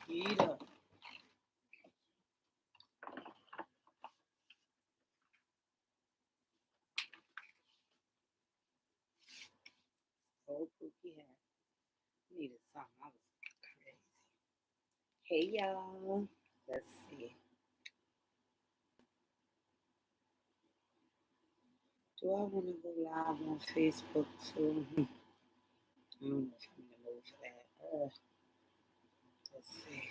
Eat up. Oh, Pookie hat. Needed something. I was crazy. Hey, y'all. Let's see. Do I want to go live on Facebook too? I don't know if I'm in the mood for that. Let's see.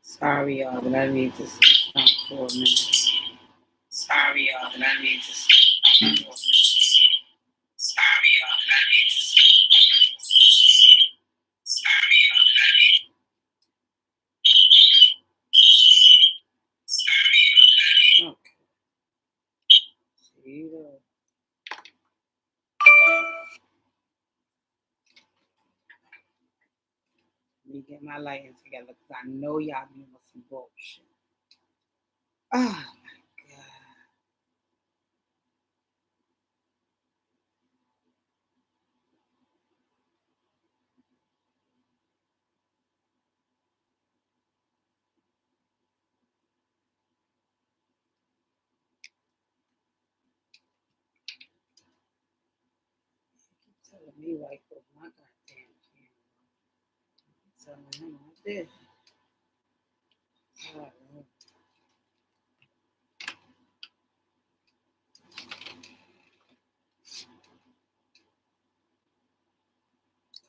Sorry, y'all, but I need to see something for a minute. Sorry, y'all, but I need to see something for a minute. Sorry, y'all, but I need to see Sorry, y'all, but I need Sorry, y'all, but I need Okay. See that. Let me get my lighting together because I know y'all be on some bullshit. Oh my God. Keep telling me like with my goddamn camera. Telling him I did. Oh, Lord.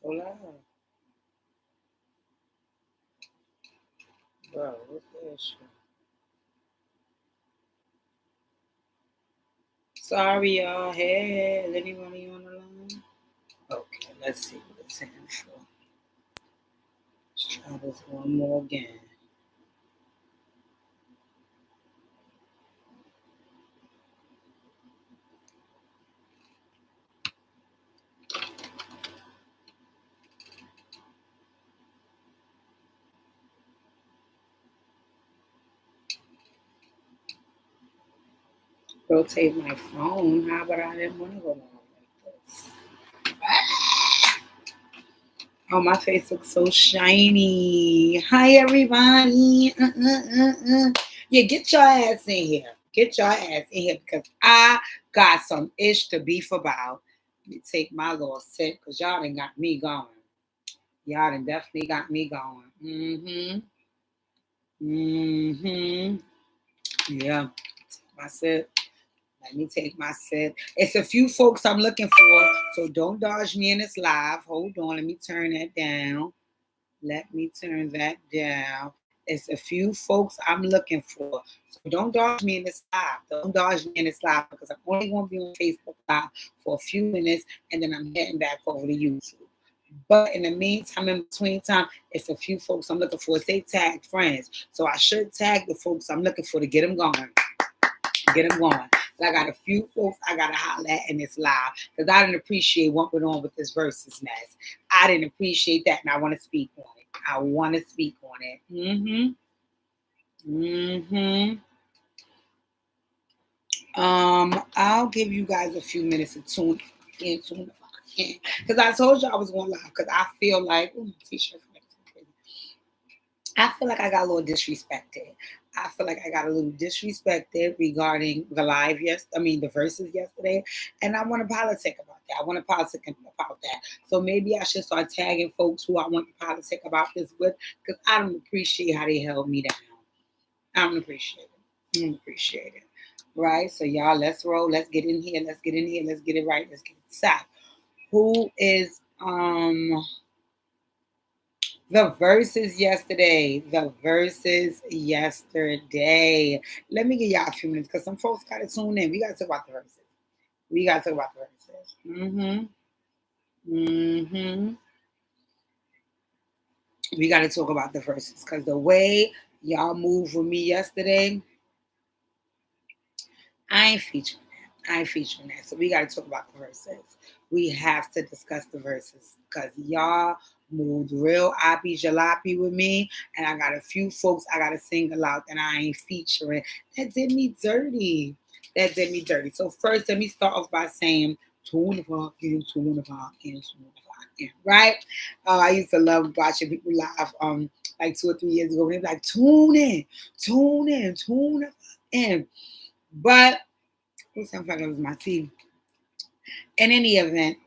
Hola. Bro, what's that shit? Sorry, y'all. Hey, is anybody on the line? Okay, let's see what it's in for. Let's try this one more again. Rotate my phone. How about I didn't want to go down like this? Oh, my face looks so shiny. Hi, everybody. Yeah, get your ass in here. Get your ass in here because I got some ish to beef about. Let me take my little sip because y'all done got me going. Y'all done definitely got me going. Yeah. Take my sip. Let me take my sip. It's a few folks I'm looking for, so don't dodge me in this live. Hold on. Let me turn that down. Let me turn that down. It's a few folks I'm looking for. So don't dodge me in this live. Don't dodge me in this live because I'm only going to be on Facebook Live for a few minutes and then I'm heading back over to YouTube. But in the meantime, in between time, it's a few folks I'm looking for. They tagged friends. So I should tag the folks I'm looking for to get them going. Get them going. So I got a few folks I got to holler at in this live because I didn't appreciate what went on with this versus mess. I didn't appreciate that and I want to speak on it. I want to speak on it. I'll give you guys a few minutes to tune in if I can. Because I told you I was going live because I feel like, ooh, my t-shirt. I feel like I got a little disrespected. I feel like I got a little disrespected regarding the the verses yesterday. And I want to politic about that. I want to politic about that. So maybe I should start tagging folks who I want to politic about this with because I don't appreciate how they held me down. I don't appreciate it. I don't appreciate it. Right? So y'all, let's roll. Let's get in here. Let's get in here. Let's get it right. Let's get it set. Who is the verses yesterday. The verses yesterday. Let me give y'all a few minutes because some folks got to tune in. We got to talk about the verses. We got to talk about the verses. We got to talk about the verses because the way y'all moved with me yesterday, I ain't featuring that. I ain't featuring that. So we got to talk about the verses. We have to discuss the verses because y'all moved real oppy jalopy with me, and I got a few folks I got to single out that I ain't featuring. That did me dirty. That did me dirty. So first, let me start off by saying, tune the fuck in, tune the fuck in, tune the fuck in, right? I used to love watching people live like 2 or 3 years ago. They were like, tune in, tune in, tune the fuck in. But it sounds like it was my team. In any event,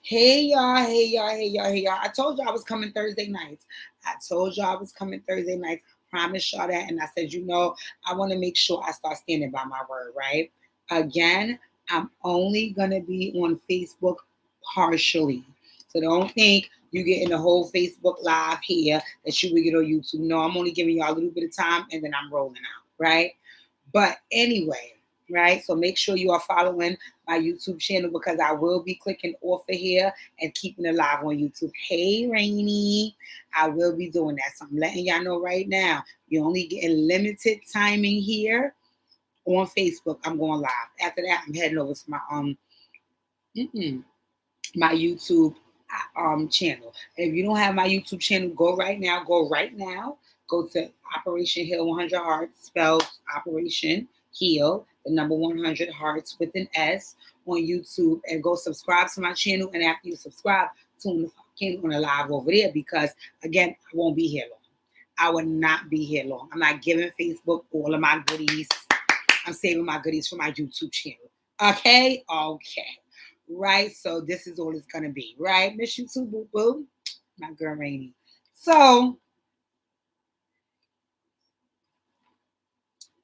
hey y'all, hey y'all, hey y'all, hey y'all. I told y'all I was coming Thursday nights. I told y'all I was coming Thursday nights. I promised y'all that. And I said, I want to make sure I start standing by my word, right? Again, I'm only going to be on Facebook partially. So don't think you getting the whole Facebook live here that you will get on YouTube. No, I'm only giving y'all a little bit of time and then I'm rolling out, right? But anyway, right? So make sure you are following my YouTube channel because I will be clicking off of here and keeping it live on YouTube. Hey, Rainy, I will be doing that. So I'm letting y'all know right now, you're only getting limited timing here on Facebook. I'm going live. After that, I'm heading over to my my YouTube channel. If you don't have my YouTube channel, go right now. Go to Operation Heal 100 Hearts, spelled Operation Heal, the number 100 Hearts with an S on YouTube, and go subscribe to my channel. And after you subscribe, tune the fucking on the live over there because again, I won't be here long. I will not be here long. I'm not giving Facebook all of my goodies. I'm saving my goodies for my YouTube channel. Okay? Right? So this is all it's gonna be, right? Miss you too, boo boo. My girl Rainy. So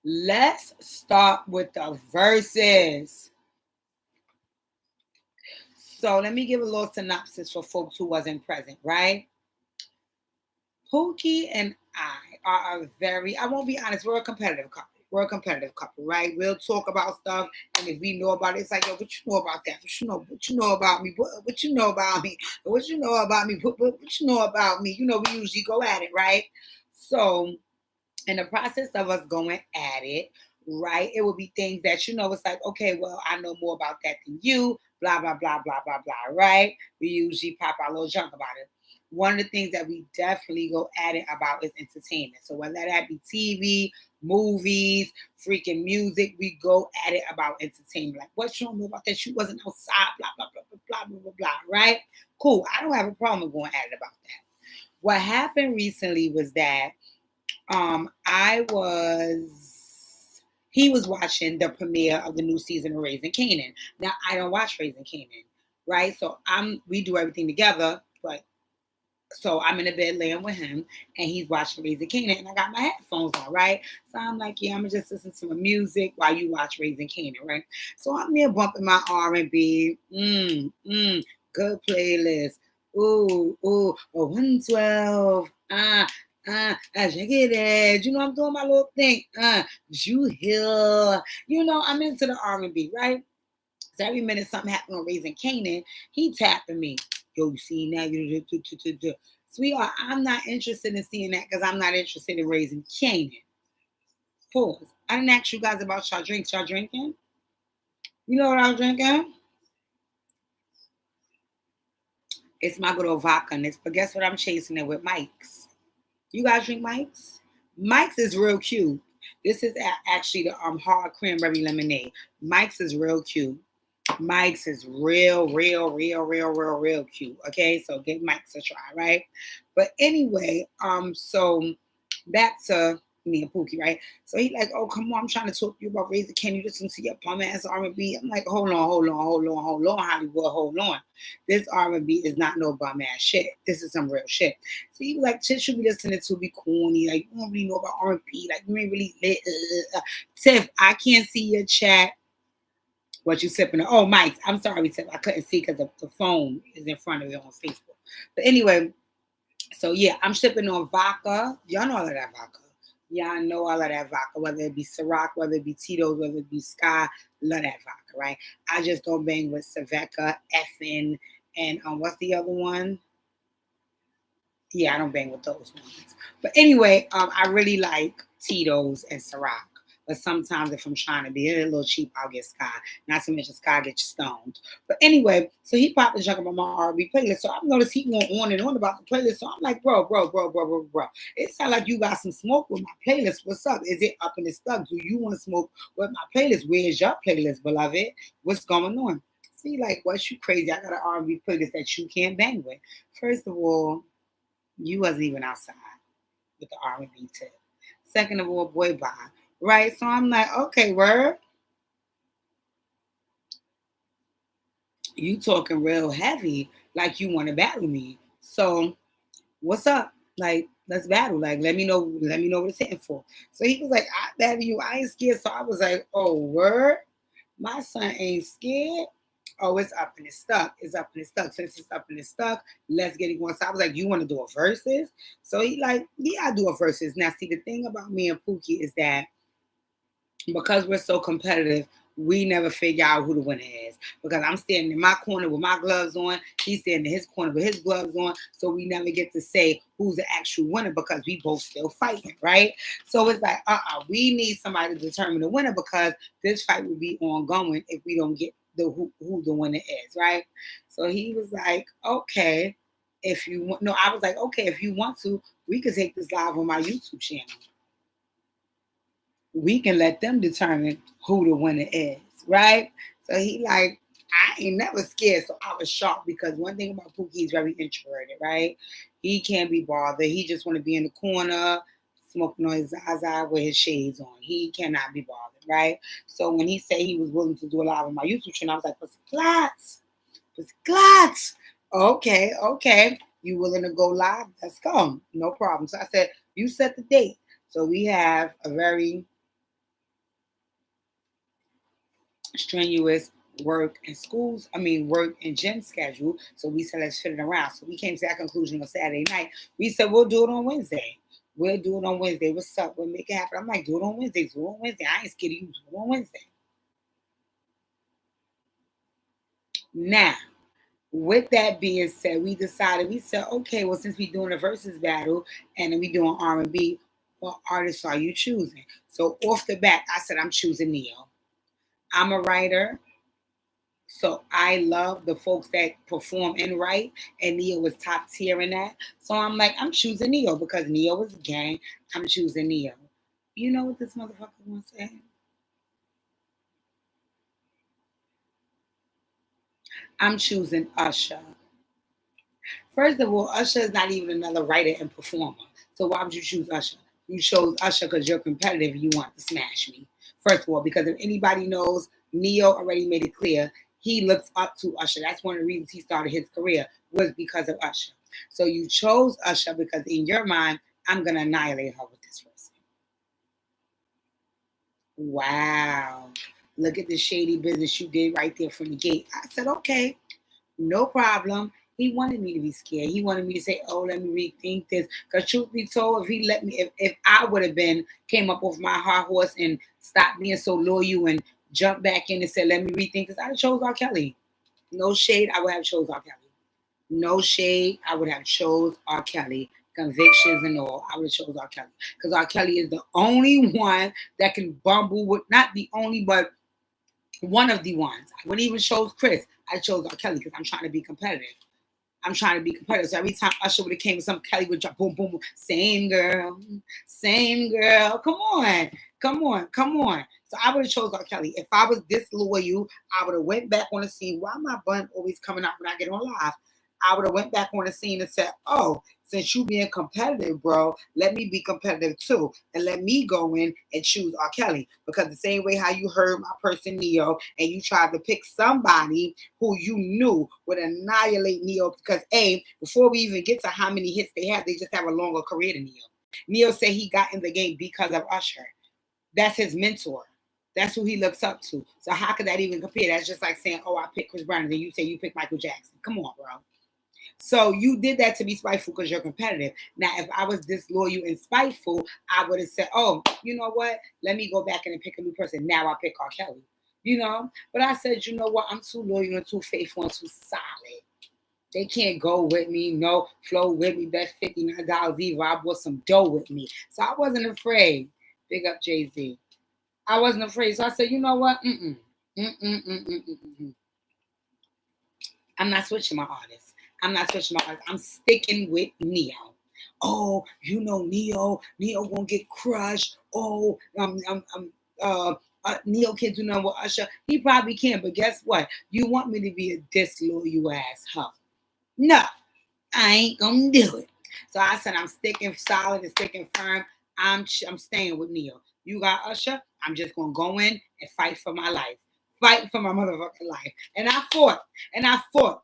let's start with the verses. So let me give a little synopsis for folks who wasn't present, right? Pookie and I are I won't be honest, we're a competitive couple. Right? We'll talk about stuff, and if we know about it, it's like, yo, what you know about that? What you know about me? What you know about me? What you know about me? What you know about me? We usually go at it, right? So in the process of us going at it, right, it will be things that, it's like, okay, well, I know more about that than you, blah, blah, blah, blah, blah, blah, right? We usually pop our little junk about it. One of the things that we definitely go at it about is entertainment. So whether that be TV, movies, freaking music, we go at it about entertainment. Like, what you don't know about that? You wasn't outside, blah, blah, blah, blah, blah, blah, blah, blah, right? Cool. I don't have a problem going at it about that. What happened recently was that he was watching the premiere of the new season of Raising Kanan. Now, I don't watch Raising Kanan, right? So we do everything together, but so I'm in the bed laying with him, and he's watching Raising Kanan, and I got my headphones on, right? So I'm like, yeah, I'm gonna just listen to my music while you watch Raising Kanan, right? So I'm there bumping my R&B, good playlist. Ooh, 112, I check it out. I'm doing my little thing. You hear? I'm into the R&B, right? So every minute something happened on Raising Kanan, he tapping me. Yo, you see that? Sweetheart, I'm not interested in seeing that because I'm not interested in Raising Kanan. Pause. I didn't ask you guys about y'all drinks. Y'all drinking? You know what I was drinking? It's my good old vodka. But guess what? I'm chasing it with Mike's. You guys drink Mike's? Mike's is real cute. This is actually the hard cranberry lemonade. Mike's is real cute. Mike's is real cute. Okay, so give Mike's a try, right? But anyway, so back to me and Pookie, right? So he like, oh, come on, I'm trying to talk to you about Raising Can you listen to your bum ass R&B? I'm like, hold on, Hollywood, hold on. This R&B is not no bum ass shit. This is some real shit. So he was like, shit you be listening to be corny. Like, you don't really know about R&B. Like, you ain't really lit. Tiff, I can't see your chat. What you sipping on? Oh, Mike, I'm sorry, Tiff. I couldn't see because the phone is in front of you on Facebook. But anyway, so yeah, I'm sipping on vodka. Y'all know all of that vodka. Y'all know all of that vodka, whether it be Ciroc, whether it be Tito's, whether it be Sky, love that vodka, right? I just don't bang with Saveca, Effin, and what's the other one? Yeah, I don't bang with those ones. But anyway, I really like Tito's and Ciroc. But sometimes if I'm trying to be a little cheap, I'll get Sky. Not to mention Sky get you stoned. But anyway, so he popped the junk about my R&B playlist. So I've noticed he went on and on about the playlist. So I'm like, bro. It sounds like you got some smoke with my playlist. What's up? Is it up in the stuff? Do you want to smoke with my playlist? Where's your playlist, beloved? What's going on? See, like, what you crazy? I got an R&B playlist that you can't bang with. First of all, you wasn't even outside with the R&B tip. Second of all, boy, bye. Right? So I'm like, okay, word. You talking real heavy, like you want to battle me. So what's up? Like, let's battle. Like, let me know what it's hitting for. So he was like, I battle you. I ain't scared. So I was like, oh, word. My son ain't scared. Oh, it's up and it's stuck. It's up and it's stuck. Since it's up and it's stuck, let's get it going. So I was like, you want to do a versus? So he like, yeah, I do a versus. Now, see, the thing about me and Pookie is that because we're so competitive, we never figure out who the winner is. Because I'm standing in my corner with my gloves on, he's standing in his corner with his gloves on, so we never get to say who's the actual winner because we both still fighting, right? So it's like, we need somebody to determine the winner because this fight will be ongoing if we don't get who the winner is, right? So he was like, okay, if you want, no, I was like, okay, if you want to, we could take this live on my YouTube channel. We can let them determine who the winner is, right? So he like, I ain't never scared. So I was shocked because one thing about Pookie, he's very introverted, right? He can't be bothered. He just want to be in the corner, smoking on his Zaza with his shades on. He cannot be bothered, right? So when he said he was willing to do a live on my YouTube channel, I was like, Pussy Klotz. Okay. You willing to go live? Let's go. No problem. So I said, you set the date. So we have a very strenuous work and gym schedule. So we said, let's fit it around. So we came to that conclusion on Saturday night. We said, we'll do it on Wednesday. What's up? We'll make it happen. I'm like, do it on Wednesday. I ain't scared of you. Do it on Wednesday. Now, with that being said, we said, okay, well, since we're doing a versus battle and then we doing R&B, what artists are you choosing? So off the bat, I said, I'm choosing Neo. I'm a writer, so I love the folks that perform and write, and Neo was top tier in that. So I'm like, I'm choosing Neo because Neo is a gang. I'm choosing Neo. You know what this motherfucker wants to say? I'm choosing Usher. First of all, Usher is not even another writer and performer. So why would you choose Usher? You chose Usher because you're competitive and you want to smash me. First of all, because if anybody knows, Neo already made it clear he looks up to Usher. That's one of the reasons he started his career was because of Usher. So you chose Usher because in your mind, I'm going to annihilate her with this person. Wow. Look at the shady business you did right there from the gate. I said, okay, no problem. He wanted me to be scared. He wanted me to say, oh, let me rethink this. Because truth be told, if I would have came up off my high horse and stopped being so loyal and jumped back in and said, let me rethink this, I'd have chose R. Kelly. No shade, I would have chose R. Kelly. No shade, I would have chose R. Kelly. Convictions and all, I would have chose R. Kelly. Because R. Kelly is the only one that can bumble with, not the only, but one of the ones. I wouldn't even chose Chris. I chose R. Kelly because I'm trying to be competitive. So every time Usher would have came with some, Kelly would drop boom, boom, boom. Same girl. Come on. So I would have chose R. Kelly. If I was disloyal, I would have went back on the scene. Why my bun always coming out when I get on live? I would have went back on the scene and said, oh, since you being competitive, bro, let me be competitive too. And let me go in and choose R. Kelly. Because the same way how you heard my person Neo and you tried to pick somebody who you knew would annihilate Neo because before we even get to how many hits they have, they just have a longer career than Neo. Neo said he got in the game because of Usher. That's his mentor. That's who he looks up to. So how could that even compare? That's just like saying, oh, I picked Chris Brown and then you say you picked Michael Jackson. Come on, bro. So you did that to be spiteful because you're competitive. Now, if I was disloyal and spiteful, I would have said, oh, you know what? Let me go back and pick a new person. Now I pick R. Kelly. You know? But I said, you know what? I'm too loyal and too faithful and too solid. They can't go with me, no flow with me. That's $59 either. I bought some dough with me. So I wasn't afraid. Big up Jay-Z. I wasn't afraid. So I said, you know what? I'm not switching my artist. I'm sticking with Neo. Oh, you know Neo gonna get crushed. Oh, Neo can't do nothing with Usher. He probably can, but guess what? You want me to be a disloyal ass hoe? No, I ain't gonna do it. So I said I'm sticking solid and sticking firm. I'm staying with Neo. You got Usher. I'm just gonna go in and fight for my life, fight for my motherfucking life. And I fought, and I fought.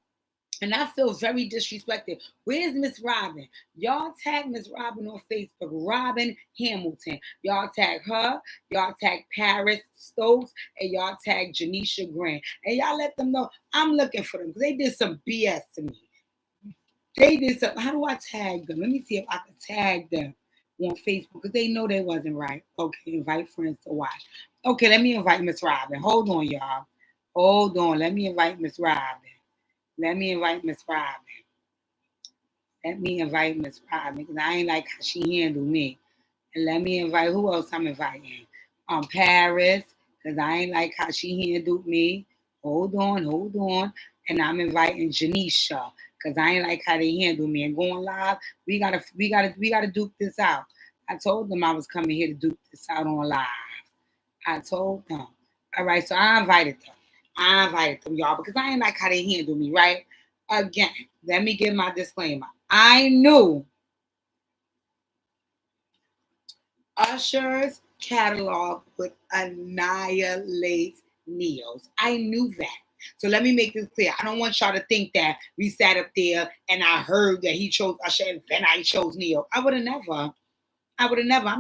And I feel very disrespected. Where's Miss Robin? Y'all tag Miss Robin on Facebook, Robin Hamilton. Y'all tag her, y'all tag Paris Stokes, and y'all tag Janisha Grant. And y'all let them know I'm looking for them because they did some BS to me. They did some. How do I tag them? Let me see if I can tag them on Facebook because they know they wasn't right. Okay, invite friends to watch. Okay, let me invite Miss Robin. Hold on, y'all. Hold on. Let me invite Miss Robin. Let me invite Miss Robin. Let me invite Miss Robin because I ain't like how she handled me. And let me invite who else I'm inviting? Paris, because I ain't like how she handled me. Hold on. And I'm inviting Janisha, because I ain't like how they handled me. And going live, we gotta duke this out. I told them I was coming here to duke this out on live. I told them. All right, so I invited them, y'all, because I ain't like how they handle me, right? Again, let me give my disclaimer. I knew Usher's catalog would annihilate Neo's. I knew that. So let me make this clear. I don't want y'all to think that we sat up there and I heard that he chose Usher and then I chose Neo. I would have never. I'm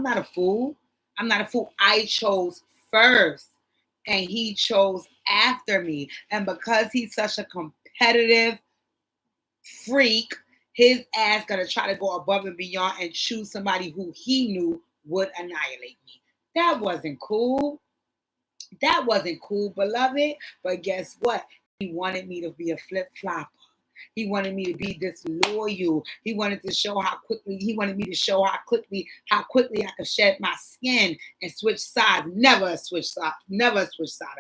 not a fool. I chose first and he chose after me. And because he's such a competitive freak, his ass gonna try to go above and beyond and choose somebody who he knew would annihilate me. That wasn't cool. Beloved. But guess what? He wanted me to be a flip flopper. He wanted me to be disloyal. He wanted me to show how quickly I could shed my skin and switch sides. Never switch side,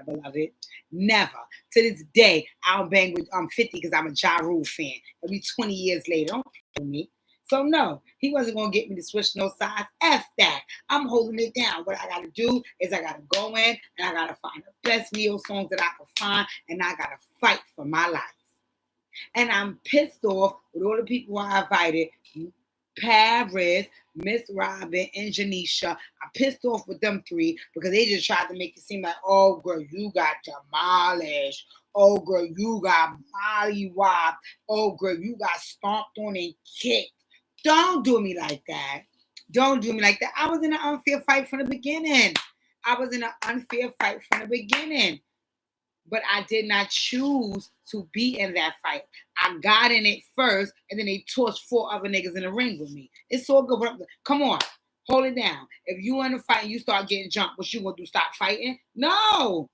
beloved. Never. To this day, I don't bang with 50 because I'm a Ja Rule fan. It'll be 20 years later. Don't kill me. So no, he wasn't gonna get me to switch no sides. F that. I'm holding it down. What I gotta do is I gotta go in and I gotta find the best Neo songs that I can find, and I gotta fight for my life. And I'm pissed off with all the people I invited. Paris, Miss Robin, and Janisha. I'm pissed off with them three because they just tried to make it seem like, oh girl, you got demolished. Oh girl, you got mollywopped. Oh girl, you got stomped on and kicked. Don't do me like that. I was in an unfair fight from the beginning. But I did not choose to be in that fight. I got in it first, and then they torched 4 other niggas in the ring with me. It's so good. Come on, hold it down. If you in a fight and you start getting jumped, what you gonna do? Stop fighting? No.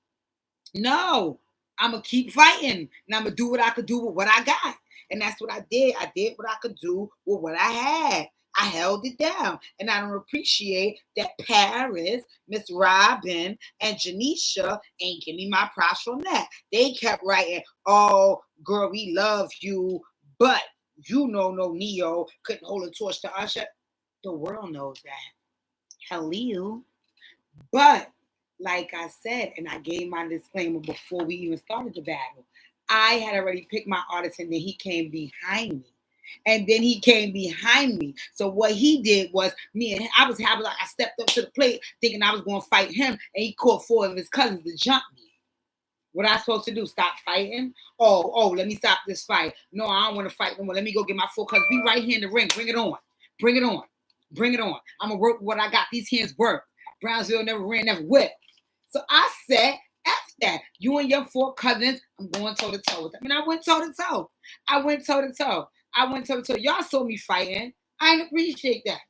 I'm gonna keep fighting, and I'm gonna do what I could do with what I got, and that's what I did. I did what I could do with what I had. I held it down, and I don't appreciate that Paris, Miss Robin, and Janisha ain't give me my props from that. They kept writing, "Oh, girl, we love you, but you know, no Neo couldn't hold a torch to Usher." The world knows that. Hello, but like I said, and I gave my disclaimer before we even started the battle, I had already picked my artist, and then he came behind me. So what he did was I was happy. Like I stepped up to the plate thinking I was going to fight him, and he caught 4 of his cousins to jump me. What I supposed to do? Stop fighting? Oh, let me stop this fight. No, I don't want to fight no more. Let me go get my 4 cousins. Be right here in the ring. Bring it on. I'm going to work with what I got. These hands work. Brownsville never ran, never whipped. So I said, F that. You and your 4 cousins, I'm going toe-to-toe with them. And I went toe-to-toe. Y'all saw me fighting. I didn't appreciate that.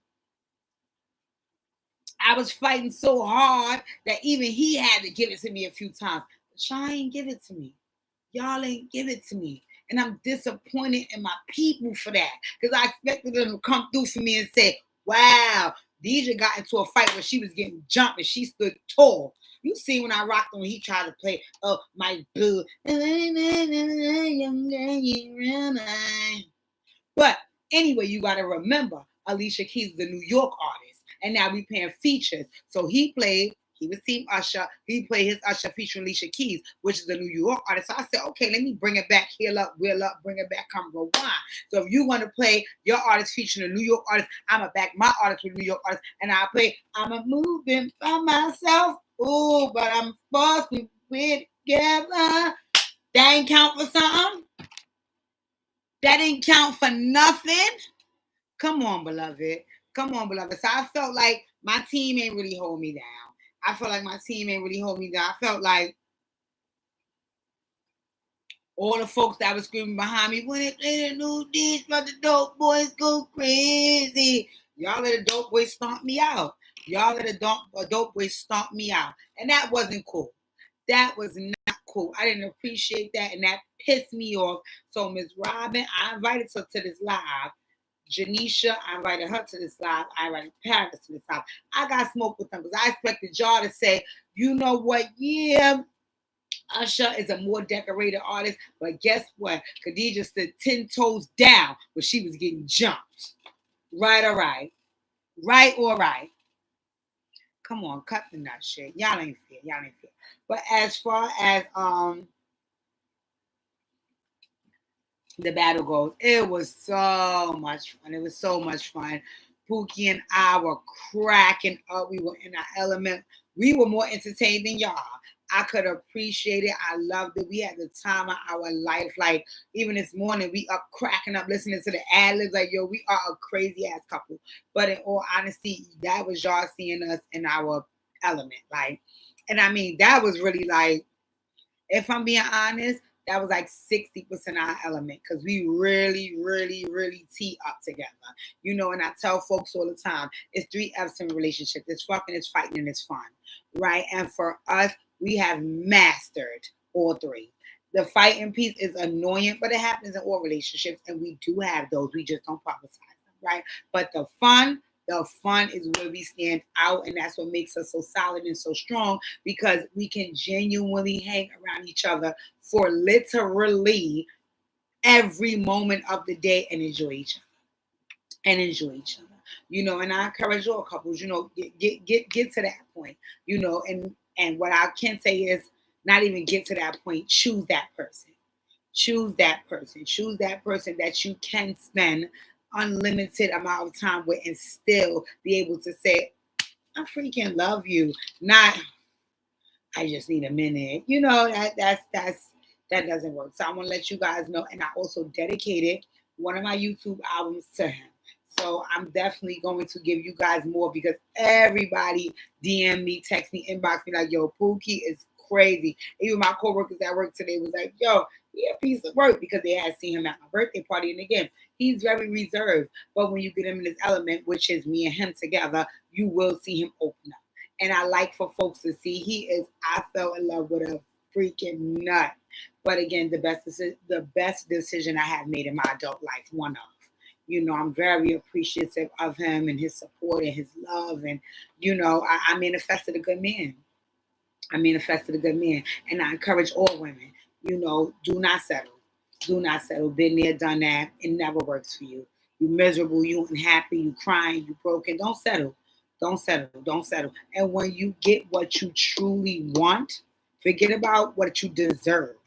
I was fighting so hard that even he had to give it to me a few times. But y'all ain't give it to me. And I'm disappointed in my people for that. Because I expected them to come through for me and say, wow, Dijah got into a fight where she was getting jumped and she stood tall. You see when I rocked him, he tried to play, oh, my boo. But anyway, you got to remember, Alicia Keys is the New York artist. And now we paying features. So he was Team Usher. He played his Usher featuring Alicia Keys, which is the New York artist. So I said, okay, let me bring it back, heal up, wheel up, bring it back, come rewind. So if you want to play your artist featuring a New York artist, I'm going to back my artist with a New York artist. And I'll play, I'm a moving by myself. Ooh, but I'm supposed to be together. That ain't count for something? That ain't count for nothing? Come on, beloved. Come on, beloved. So I felt like my team ain't really hold me down. I felt like my team ain't really hold me down. I felt like all the folks that was screaming behind me, when it play the new dish, but the dope boys go crazy. Y'all let the dope boys stomp me out. Y'all let the dope boys stomp me out. And that wasn't cool. That was not cool. I didn't appreciate that, and that pissed me off. So Miss Robin, I invited her to this live. Janisha, I invited her to this live. I invited Paris to this live. I got smoke with them because I expected y'all to say, you know what, yeah, Usher is a more decorated artist, but guess what? Khadijah stood 10 toes down when she was getting jumped. Right, all right. Right, all right. Come on, cut the nut shit. Y'all ain't fair. Y'all ain't fair. But as far as the battle goes, it was so much fun. It was so much fun. Pookie and I were cracking up. We were in our element. We were more entertained than y'all. I could appreciate it. I loved it. We had the time of our life. Like, even this morning, we up cracking up, listening to the ad-libs. Like, yo, we are a crazy-ass couple. But in all honesty, that was y'all seeing us in our element. Like, and I mean, that was really like, if I'm being honest, that was like 60% our element because we really, really, really tee up together. You know, and I tell folks all the time, it's 3 F's in a relationship. It's fucking, it's fighting, and it's fun, right? And for us, we have mastered all 3. The fighting piece is annoying, but it happens in all relationships, and we do have those. We just don't publicize them, right? But the fun is where we stand out, and that's what makes us so solid and so strong because we can genuinely hang around each other for literally every moment of the day and enjoy each other. You know, and I encourage all couples, you know, get to that point, you know, and what I can say is not even get to that point, choose that person. Choose that person that you can spend unlimited amount of time with and still be able to say, I freaking love you. Not, I just need a minute. You know, that doesn't work. So I want to let you guys know. And I also dedicated one of my YouTube albums to him. So I'm definitely going to give you guys more because everybody DM me, text me, inbox me like, yo, Pookie is crazy. Even my coworkers at work today was like, yo, he a piece of work because they had seen him at my birthday party. And again, he's very reserved. But when you get him in his element, which is me and him together, you will see him open up. And I like for folks to see I fell in love with a freaking nut. But again, the best decision I have made in my adult life, one of. You know, I'm very appreciative of him and his support and his love. And, you know, I manifested a good man. And I encourage all women, you know, do not settle. Been there, done that. It never works for you. You miserable, you unhappy, you crying, you broken. Don't settle. And when you get what you truly want, forget about what you deserve.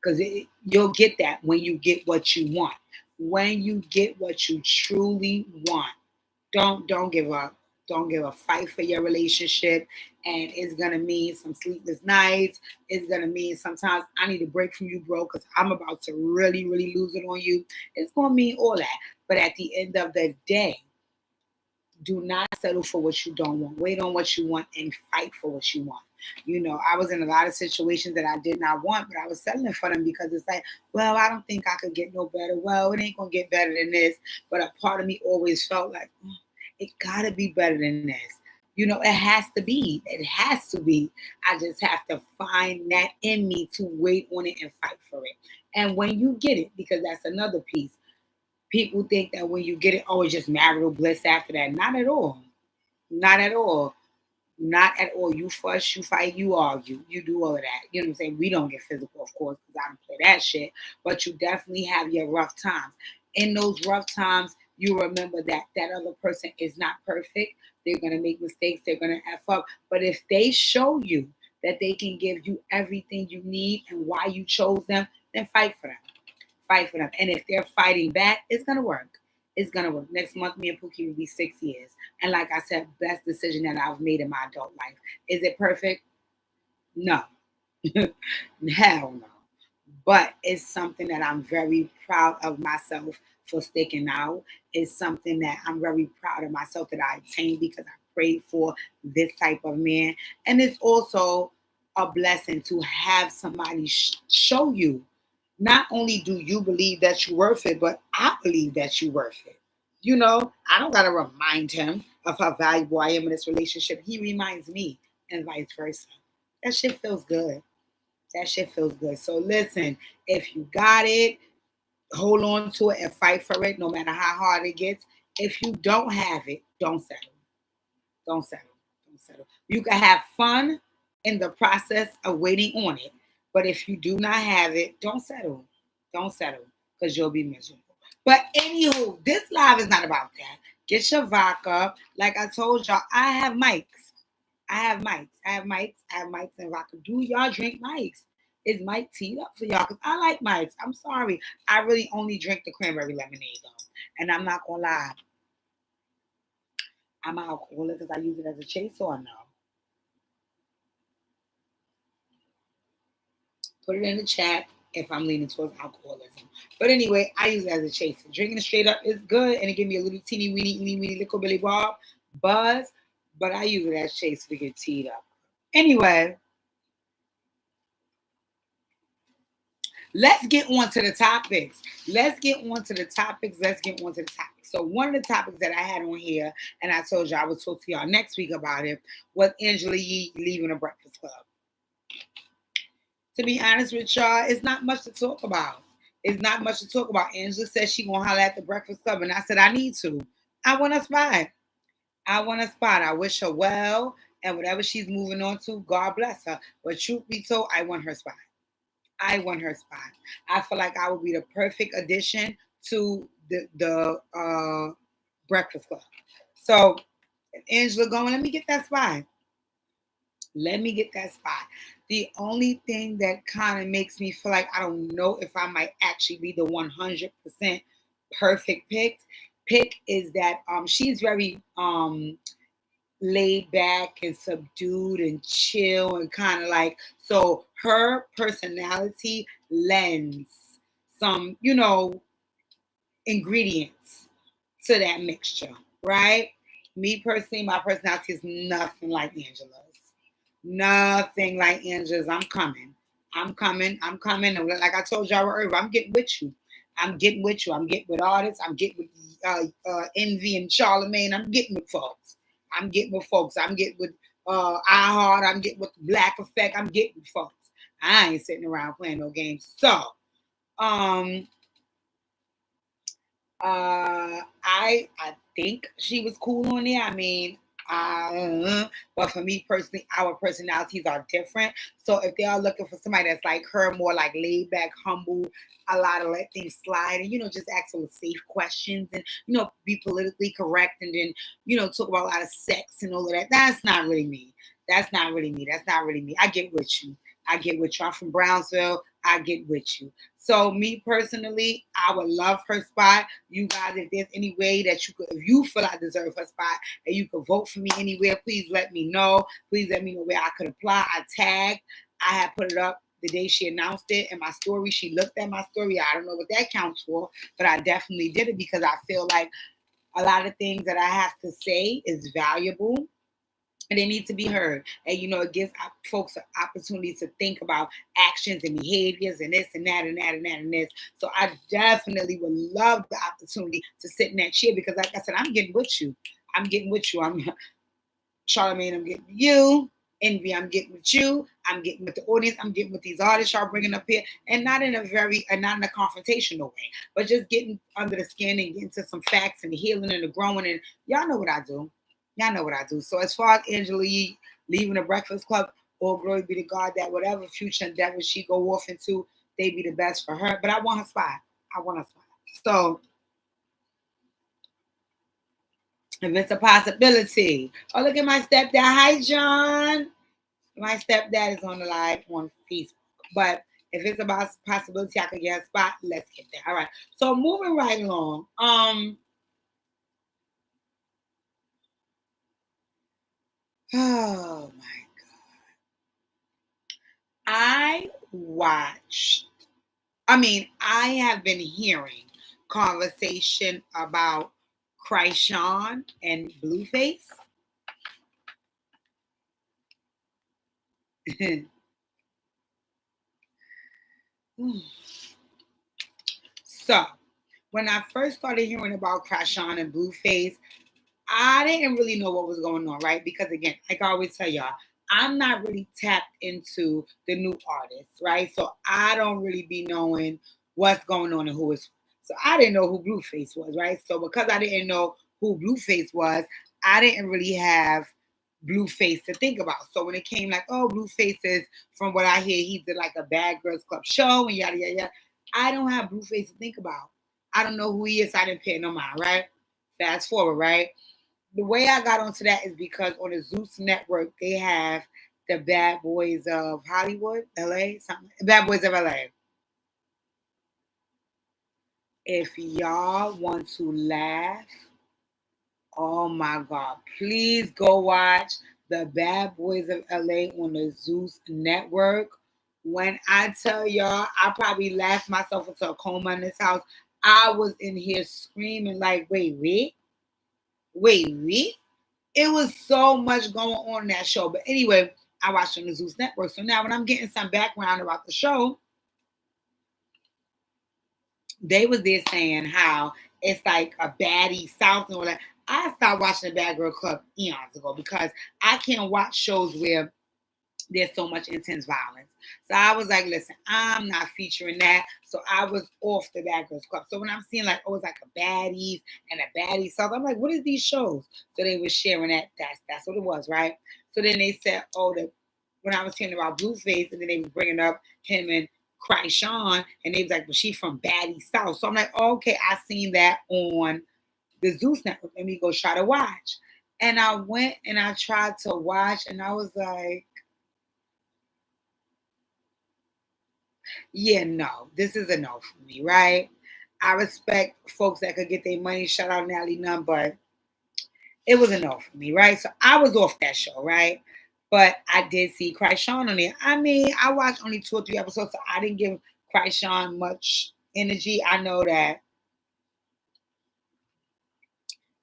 Because you'll get that when you get what you want. When you get what you truly want, don't give up. Don't give a fight for your relationship. And it's going to mean some sleepless nights. It's going to mean sometimes I need a break from you, bro, because I'm about to really, really lose it on you. It's going to mean all that. But at the end of the day, do not settle for what you don't want. Wait on what you want and fight for what you want. You know, I was in a lot of situations that I did not want, but I was settling for them because it's like, well, I don't think I could get no better. Well, it ain't going to get better than this. But a part of me always felt like, it got to be better than this. You know, it has to be. I just have to find that in me to wait on it and fight for it. And when you get it, because that's another piece, people think that when you get it, oh, it's just marital bliss after that. Not at all. Not at all. You fuss, you fight, you argue, you do all of that. You know what I'm saying? We don't get physical, of course, because I don't play that shit. But you definitely have your rough times. In those rough times, you remember that that other person is not perfect. They're gonna make mistakes. They're gonna f up. But if they show you that they can give you everything you need and why you chose them, then fight for them. Fight for them. And if they're fighting back, it's gonna work. It's gonna work. Next month, me and Pookie will be 6 years. And like I said, best decision that I've made in my adult life. Is it perfect? No. Hell no. But it's something that I'm very proud of myself for sticking out. It's something that I'm very proud of myself that I attained because I prayed for this type of man. And it's also a blessing to have somebody show you. Not only do you believe that you're worth it, but I believe that you're worth it. You know, I don't got to remind him of how valuable I am in this relationship. He reminds me, and vice versa. That shit feels good. That shit feels good. So listen, if you got it, hold on to it and fight for it, no matter how hard it gets. If you don't have it, don't settle. Don't settle. Don't settle. You can have fun in the process of waiting on it. But if you do not have it, don't settle. Don't settle because you'll be miserable. But anywho, this live is not about that. Get your vodka. Like I told y'all, I have mics. I have mics. I have mics. I have mics and vodka. Do y'all drink mics? Is Mike teed up for y'all? Because I like mics. I'm sorry. I really only drink the cranberry lemonade though. And I'm not gonna lie. I'm an alcoholic because I use it as a chaser or no. Put it in the chat if I'm leaning towards alcoholism. But anyway, I use it as a chaser. Drinking it straight up is good and it gives me a little teeny weeny little billy bob buzz. But I use it as chaser to get teed up. Anyway, let's get on to the topics. Let's get on to the topics. So one of the topics that I had on here, and I told you I would talk to y'all next week about it, was Angela Yee leaving the Breakfast Club. To be honest with y'all, it's not much to talk about. It's not much to talk about. Angela said she gonna holler at the Breakfast Club, and I said I need to. I want a spot. I wish her well, and whatever she's moving on to, God bless her. But truth be told, I want her spot. I want her spot. I feel like I would be the perfect addition to the Breakfast Club. So if Angela going, let me get that spot. Let me get that spot. The only thing that kind of makes me feel like I don't know if I might actually be the 100% perfect pick is that she's very laid back and subdued and chill and kind of like, so her personality lends some, ingredients to that mixture, right? Me personally, my personality is nothing like Angela's. Nothing like Angela's. I'm coming. And like I told y'all earlier, I'm getting with you. I'm getting with artists. I'm getting with Envy and Charlemagne. I'm getting with folks. I'm getting with iHeart. I'm getting with Black Effect. I'm getting with folks. I ain't sitting around playing no games. So, I think she was cool on there. I mean, but for me personally, our personalities are different. So if they are looking for somebody that's like her, more like laid back, humble, allow to let things slide, and just ask some safe questions, and be politically correct, and then talk about a lot of sex and all of that. That's not really me. That's not really me. I get with you. I'm from Brownsville. I get with you. So me personally, I would love her spot. You guys, if there's any way that you could, if you feel I deserve her spot and you could vote for me anywhere, please let me know. Please let me know where I could apply. I had put it up the day she announced it in my story. She looked at my story. I don't know what that counts for, but I definitely did it because I feel like a lot of things that I have to say is valuable. And they need to be heard. And, it gives folks an opportunity to think about actions and behaviors and this and that and that and that and this. So I definitely would love the opportunity to sit in that chair because, like I said, I'm getting with you. I'm Charlemagne, I'm getting with you. Envy, I'm getting with you. I'm getting with the audience. I'm getting with these artists y'all bringing up here. And not in a confrontational way, but just getting under the skin and getting to some facts and the healing and the growing. And y'all know what I do. Y'all know what I do. So as far as Angela Yee leaving the Breakfast Club, all glory be to God that whatever future endeavors she go off into, they be the best for her. But I want her spot. I want her spot. So if it's a possibility. Oh, look at my stepdad. Hi, John. My stepdad is on the live on Facebook. But if it's about possibility I could get a spot, let's get there. All right. So moving right along. Oh my God. I have been hearing conversation about Chrisean and Blueface. So, when I first started hearing about Chrisean and Blueface, I didn't really know what was going on, right? Because again, like I always tell y'all, I'm not really tapped into the new artists, right? So I don't really be knowing what's going on and who is. So I didn't know who Blueface was, right? So because I didn't know who Blueface was, I didn't really have Blueface to think about. So when it came like, oh, Blueface is, from what I hear, he did like a Bad Girls Club show and yada yada yada. I don't have Blueface to think about. I don't know who he is. So I didn't pay no mind, right? Fast forward, right? The way I got onto that is because on the Zeus network they have the Bad Boys of Hollywood, LA, something. Bad Boys of LA. If y'all want to laugh, oh my God, please go watch the Bad Boys of LA on the Zeus network. When I tell y'all, I probably laughed myself into a coma in this house. I was in here screaming like, wait. It was so much going on in that show. But anyway, I watched on the Zeus Network. So now when I'm getting some background about the show, they was there saying how it's like a baddie South and all that. I stopped watching the Bad Girl Club eons ago because I can't watch shows where there's so much intense violence. So I was like, listen, I'm not featuring that. So I was off the Bad Girls Club. So when I'm seeing like, oh, it's like a baddies and a baddie South, I'm like, what is these shows? So they were sharing that. That's what it was, right? So then they said, oh, when I was hearing about Blueface, and then they were bringing up him and Chrisean, and they was like, well, she from baddie South. So I'm like, oh, okay, I seen that on the Zeus Network. Let me go try to watch. And I went and I tried to watch, and I was like, yeah, no, this is a no for me, right? I respect folks that could get their money. Shout out Natalie Nunn, but it was a no for me, right? So I was off that show, right? But I did see Chrisean on there. I mean, I watched only 2 or 3 episodes, so I didn't give Chrisean much energy. I know that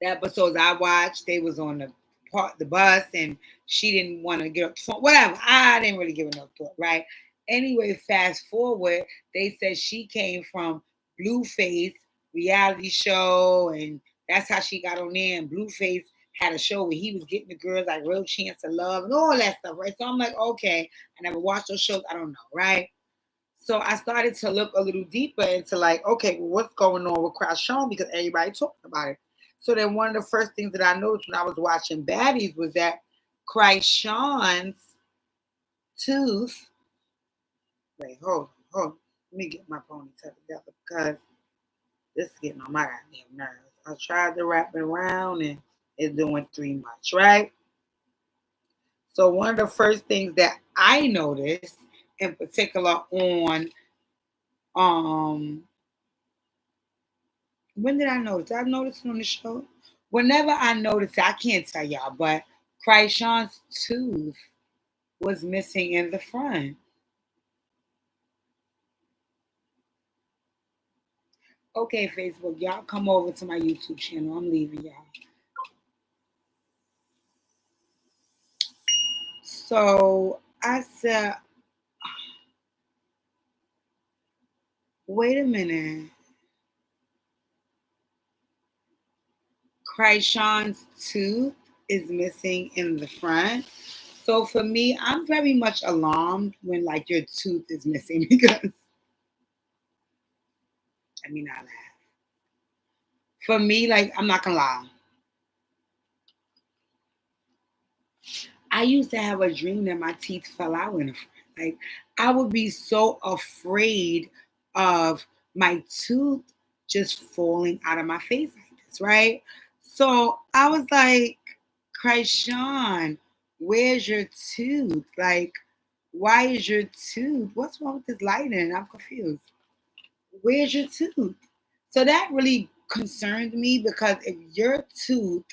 the episodes I watched, they was on the bus, and she didn't want to get up the phone. Whatever. I didn't really give enough thought, right? Anyway, fast forward, they said she came from Blueface reality show, and that's how she got on there. And Blueface had a show where he was getting the girls like Real Chance of Love and all that stuff, right? So I'm like, okay, I never watched those shows. I don't know, right? So I started to look a little deeper into like, okay, well, what's going on with Chrisean because everybody talking about it. So then one of the first things that I noticed when I was watching Baddies was that Chrisean's tooth. Wait, hold. Let me get my ponytail together because this is getting on my goddamn nerves. I tried to wrap it around and it's doing too much, right? So one of the first things that I noticed in particular on when did I notice? Did I notice it on the show? Whenever I noticed it, I can't tell y'all, but Chrisean's tooth was missing in the front. Okay, Facebook, y'all come over to my YouTube channel. I'm leaving y'all. So I said, wait a minute. Chrisean's tooth is missing in the front. So for me, I'm very much alarmed when like your tooth is missing because I mean not laugh. For me, like I'm not gonna lie. I used to have a dream that my teeth fell out in the front. Like, I would be so afraid of my tooth just falling out of my face like this, right? So I was like, Chrisean, where's your tooth? Like, why is your tooth? What's wrong with this lighting? I'm confused. Where's your tooth? So that really concerned me because if your tooth,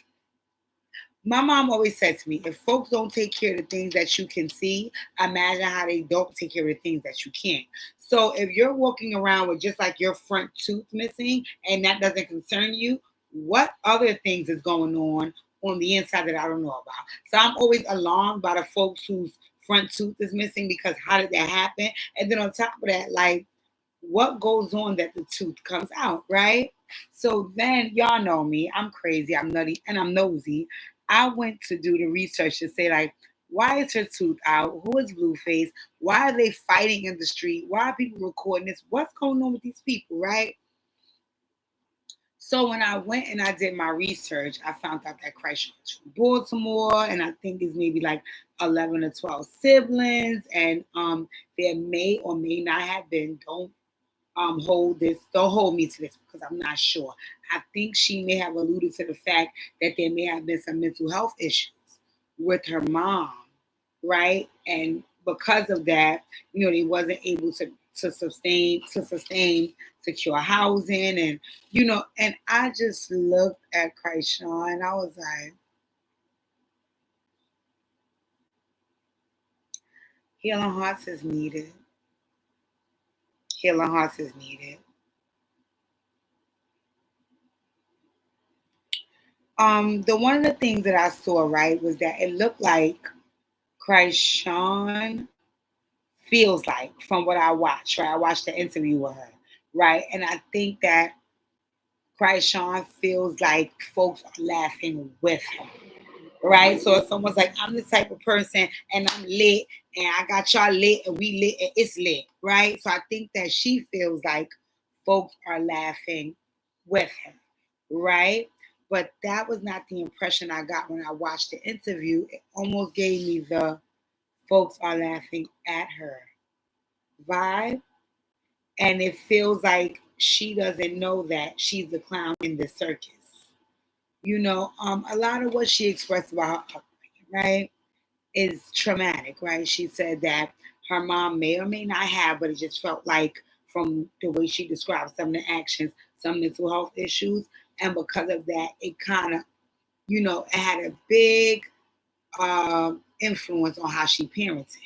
my mom always said to me, if folks don't take care of the things that you can see, imagine how they don't take care of the things that you can't. So if you're walking around with just like your front tooth missing and that doesn't concern you, what other things is going on the inside that I don't know about? So I'm always alarmed by the folks whose front tooth is missing because how did that happen? And then on top of that, like, what goes on that the tooth comes out, right? So then y'all know me, I'm crazy, I'm nutty, and I'm nosy. I went to do the research to say, like, why is her tooth out? Who is Blueface? Why are they fighting in the street? Why are people recording this? What's going on with these people, right? So when I went and I did my research, I found out that Chrisean was from Baltimore, and I think there's maybe like 11 or 12 siblings, and there may or may not have been. Don't hold me to this because I'm not sure. I think she may have alluded to the fact that there may have been some mental health issues with her mom, right? And because of that, they wasn't able to sustain secure housing, and and I just looked at Chrisean and I was like, healing hearts is needed. Healing hearts is needed. The one of the things that I saw, right, was that it looked like Chrisean feels like from what I watched, right? I watched the interview with her, right? And I think that Chrisean feels like folks are laughing with her, right? So it's almost like I'm the type of person and I'm lit and I got y'all lit and we lit and it's lit, right? So I think that she feels like folks are laughing with her, right? But that was not the impression I got when I watched the interview. It almost gave me the folks are laughing at her vibe. And it feels like she doesn't know that she's the clown in the circus. A lot of what she expressed about her upbringing, right, is traumatic, right? She said that her mom may or may not have, but it just felt like from the way she described some of the actions, some mental health issues. And because of that, it kind of, it had a big influence on how she parented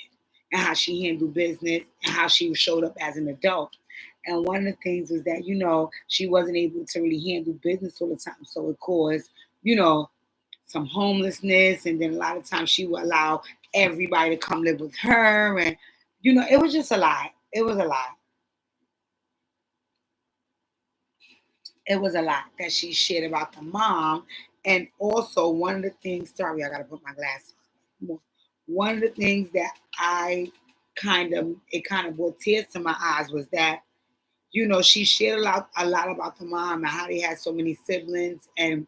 and how she handled business and how she showed up as an adult. And one of the things was that, she wasn't able to really handle business all the time. So it caused, some homelessness. And then a lot of times she would allow everybody to come live with her. And, it was just a lot. It was a lot. It was a lot that she shared about the mom. And also one of the things, sorry, I got to put my glasses on. One of the things that it kind of brought tears to my eyes was that, she shared a lot about the mom and how they had so many siblings and,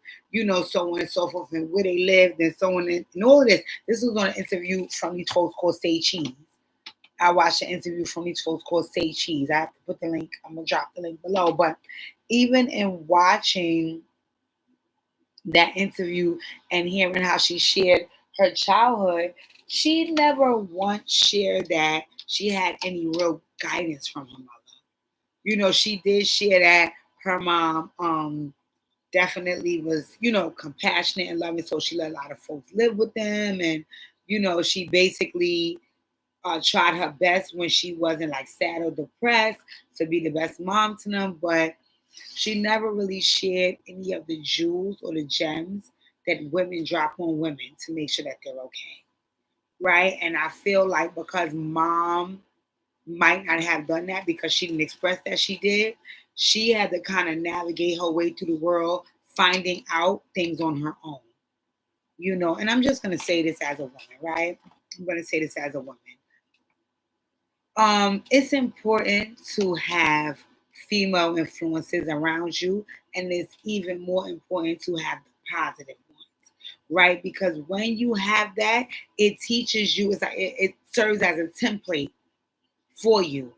so on and so forth and where they lived and so on and all of this. This was on an interview from these folks called Say Cheese. I watched an interview from these folks called Say Cheese. I have to put the link, I'm going to drop the link below. But even in watching that interview and hearing how she shared her childhood, she never once shared that she had any real guidance from her mother. She did share that her mom definitely was, compassionate and loving. So she let a lot of folks live with them. And, she basically tried her best when she wasn't like sad or depressed to be the best mom to them. But she never really shared any of the jewels or the gems that women drop on women to make sure that they're okay. Right. And I feel like because mom might not have done that because she didn't express that she did, she had to kind of navigate her way through the world, finding out things on her own. And I'm just going to say this as a woman, right? I'm going to say this as a woman. It's important to have female influences around you, and it's even more important to have the positive ones. right? Because when you have that, it teaches you, it serves as a template for you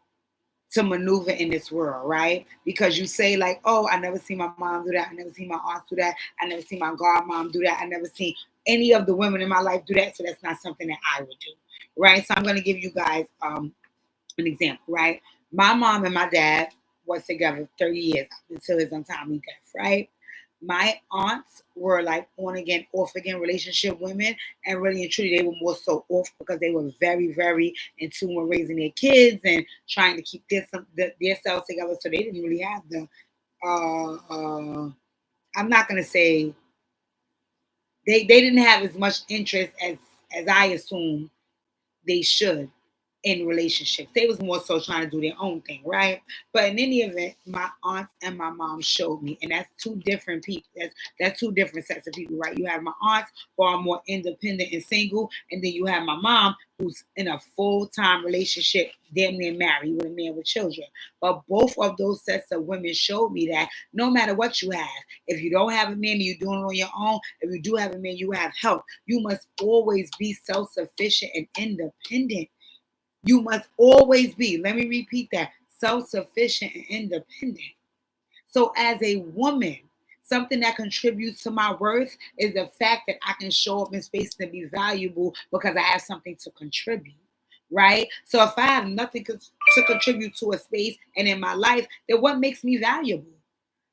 to maneuver in this world, right? Because you say like, oh, I never seen my mom do that. I never seen my aunt do that. I never seen my godmom do that. I never seen any of the women in my life do that. So that's not something that I would do, right? So I'm going to give you guys an example, right? My mom and my dad was together 30 years until his untimely death, right? My aunts were like on again, off again relationship women, and really and truly they were more so off because they were very, very in tune with raising their kids and trying to keep their selves together. So they didn't really have the. I'm not gonna say they didn't have as much interest as I assume they should in relationships. They was more so trying to do their own thing, right? But in any event, my aunts and my mom showed me, and that's two different people. That's two different sets of people, right? You have my aunts who are more independent and single, and then you have my mom who's in a full-time relationship, damn near married with a man with children. But both of those sets of women showed me that no matter what you have, if you don't have a man and you're doing it on your own, if you do have a man, you have help. You must always be self-sufficient and independent. You must always be, let me repeat that, self-sufficient and independent. So as a woman, something that contributes to my worth is the fact that I can show up in space and be valuable because I have something to contribute, right? So if I have nothing to contribute to a space and in my life, then what makes me valuable?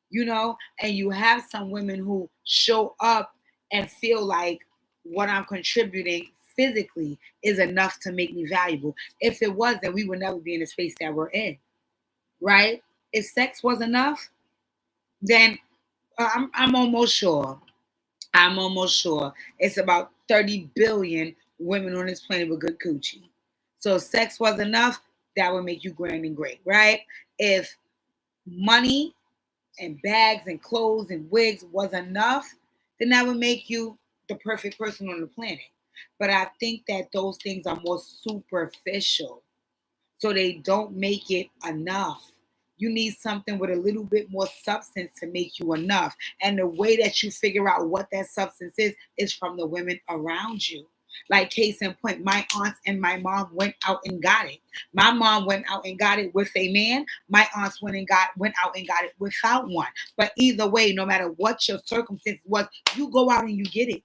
You know, and you have some women who show up and feel like what I'm contributing physically is enough to make me valuable. If it was, then we would never be in the space that we're in, right? If sex was enough, then I'm almost sure. I'm almost sure it's about 30 billion women on this planet with good coochie. So if sex was enough, that would make you grand and great, right? If money and bags and clothes and wigs was enough, then that would make you the perfect person on the planet. But I think that those things are more superficial. So they don't make it enough. You need something with a little bit more substance to make you enough. And the way that you figure out what that substance is from the women around you. Like case in point, my aunts and my mom went out and got it. My mom went out and got it with a man. My aunts went out and got it without one. But either way, no matter what your circumstance was, you go out and you get it.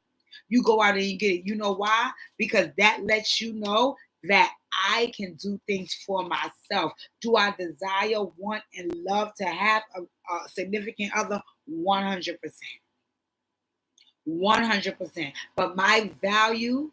You go out and you get it. You know why? Because that lets you know that I can do things for myself. Do I desire, want, and love to have a significant other? 100%. 100%. But my value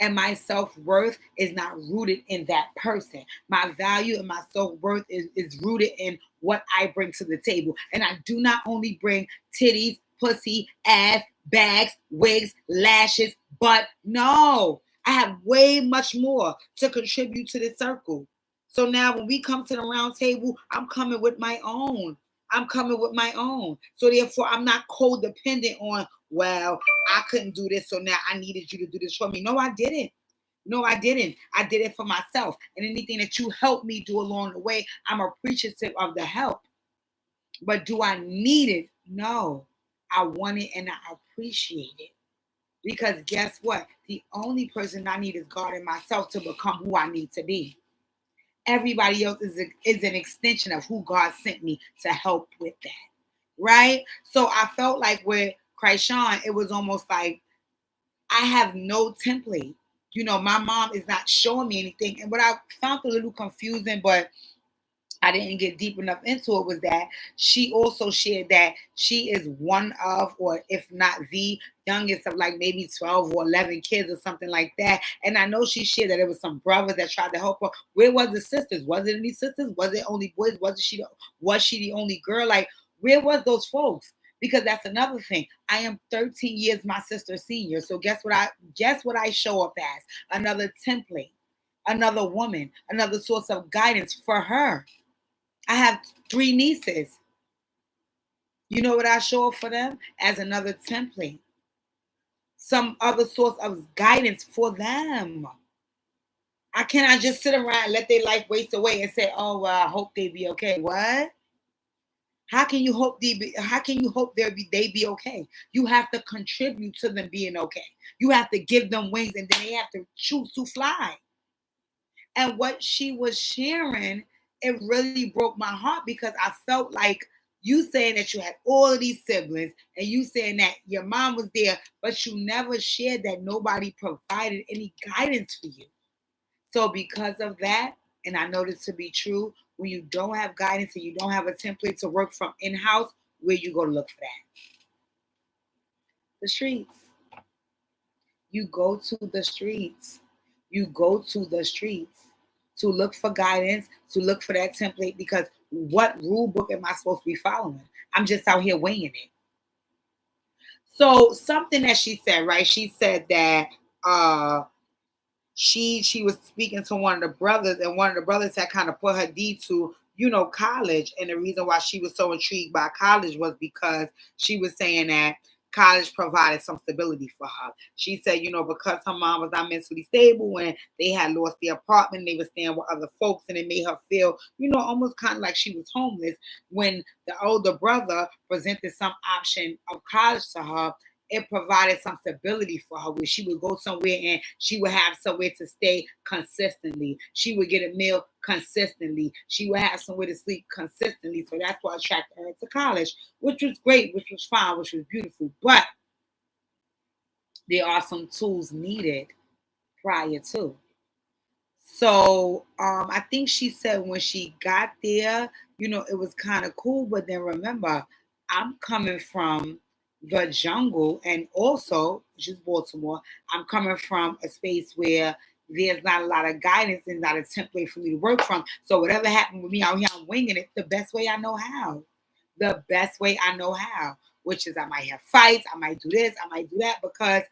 and my self-worth is not rooted in that person. My value and my self-worth is rooted in what I bring to the table. And I do not only bring titties, pussy, ass, bags, wigs, lashes, but no, I have way much more to contribute to this circle. So now when we come to the round table, I'm coming with my own. I'm coming with my own. So therefore, I'm not codependent on, well, I couldn't do this, so now I needed you to do this for me. No, I didn't. No, I didn't. I did it for myself. And anything that you helped me do along the way, I'm appreciative of the help. But do I need it? No. I want it and I appreciate it. Because guess what? The only person I need is God and myself to become who I need to be. Everybody else is an extension of who God sent me to help with that. Right? So I felt like with Chrisean, it was almost like I have no template. You know, my mom is not showing me anything. And what I found a little confusing, but I didn't get deep enough into it, was that she also shared that she is one of, or if not the youngest of like maybe 12 or 11 kids or something like that. And I know she shared that there was some brothers that tried to help her. Where was the sisters? Was it any sisters? Was it only boys? Was she the only girl? Like, where was those folks? Because that's another thing. I am 13 years my sister's senior. So guess what I show up as? Another template, another woman, another source of guidance for her. I have 3 nieces. You know what I show up for them? As another template. Some other source of guidance for them. I cannot just sit around and let their life waste away and say, oh, well, I hope they be okay. What? How can you hope they be okay? You have to contribute to them being okay. You have to give them wings, and then they have to choose to fly. And what she was sharing, it really broke my heart because I felt like you saying that you had all of these siblings and you saying that your mom was there, but you never shared that nobody provided any guidance for you. So because of that, and I know this to be true, when you don't have guidance and you don't have a template to work from in-house, where you go to look for that? The streets. You go to the streets. You go to the streets to look for guidance, to look for that template, because what rule book am I supposed to be following? I'm just out here winging it. So something that she said, right? She said that she was speaking to one of the brothers, and one of the brothers had kind of put her D to, college. And the reason why she was so intrigued by college was because she was saying that college provided some stability for her. She said, because her mom was not mentally stable when they had lost the apartment, they were staying with other folks, and it made her feel, almost kind of like she was homeless. When the older brother presented some option of college to her, it provided some stability for her, where she would go somewhere and she would have somewhere to stay consistently. She would get a meal consistently. She would have somewhere to sleep consistently. So that's what attracted her to college, which was great, which was fine, which was beautiful. But there are some tools needed prior to. So I think she said when she got there, it was kind of cool. But then remember, I'm coming from the jungle, and also, which is Baltimore, I'm coming from a space where there's not a lot of guidance and not a template for me to work from. So whatever happened with me out here, I'm winging it the best way I know how. The best way I know how, which is I might have fights, I might do this, I might do that, because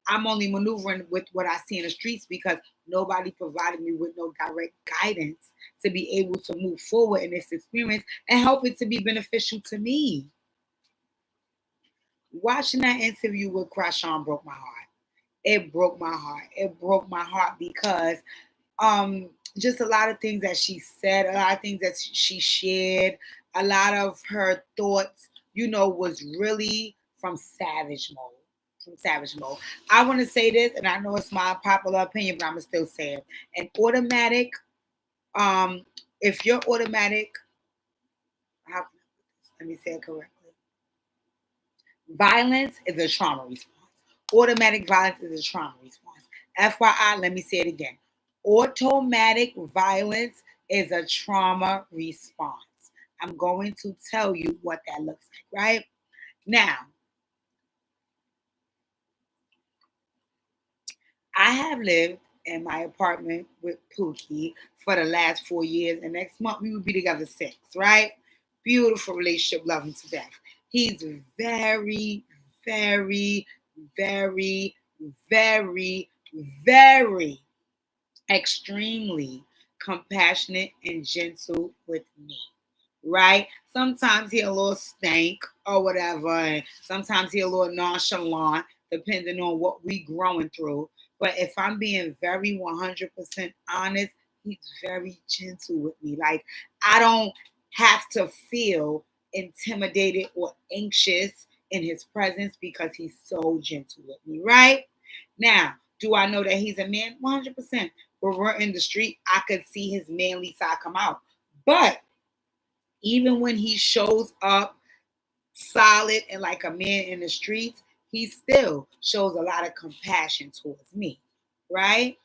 I'm only maneuvering with what I see in the streets, because nobody provided me with no direct guidance to be able to move forward in this experience and help it to be beneficial to me. Watching that interview with Chrisean broke my heart. It broke my heart. It broke my heart because just a lot of things that she said, a lot of things that she shared, a lot of her thoughts, was really from savage mode. From savage mode. I want to say this, and I know it's my popular opinion, but I'm gonna still say it. An automatic, if you're automatic, how, let me say it correctly. Violence is a trauma response. Automatic violence is a trauma response. FYI, let me say it again. Automatic violence is a trauma response. I'm going to tell you what that looks like, right? Now, I have lived in my apartment with Pookie for the last 4 years, and next month we will be together 6, right? Beautiful relationship, love him to death. He's very, very, very, very, very extremely compassionate and gentle with me. Right? Sometimes he a little stank or whatever, and sometimes he a little nonchalant, depending on what we growing through. But if I'm being very 100% honest, he's very gentle with me. Like, I don't have to feel intimidated or anxious in his presence because he's so gentle with me, right? Now, do I know that he's a man? 100%. When we're in the street, I could see his manly side come out. But even when he shows up solid and like a man in the streets, he still shows a lot of compassion towards me, right?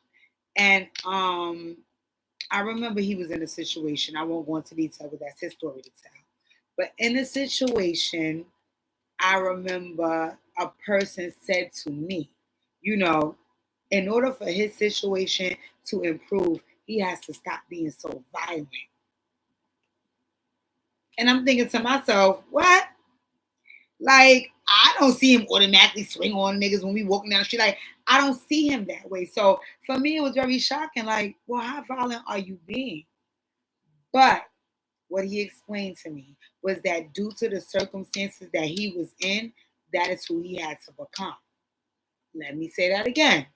And I remember he was in a situation. I won't go into detail because that's his story to tell. But in a situation, I remember a person said to me, you know, in order for his situation to improve, he has to stop being so violent. And I'm thinking to myself, what? Like, I don't see him automatically swing on niggas when we walking down the street. Like, I don't see him that way. So for me, it was very shocking. Like, well, how violent are you being? But what he explained to me was that due to the circumstances that he was in, that is who he had to become. Let me say that again.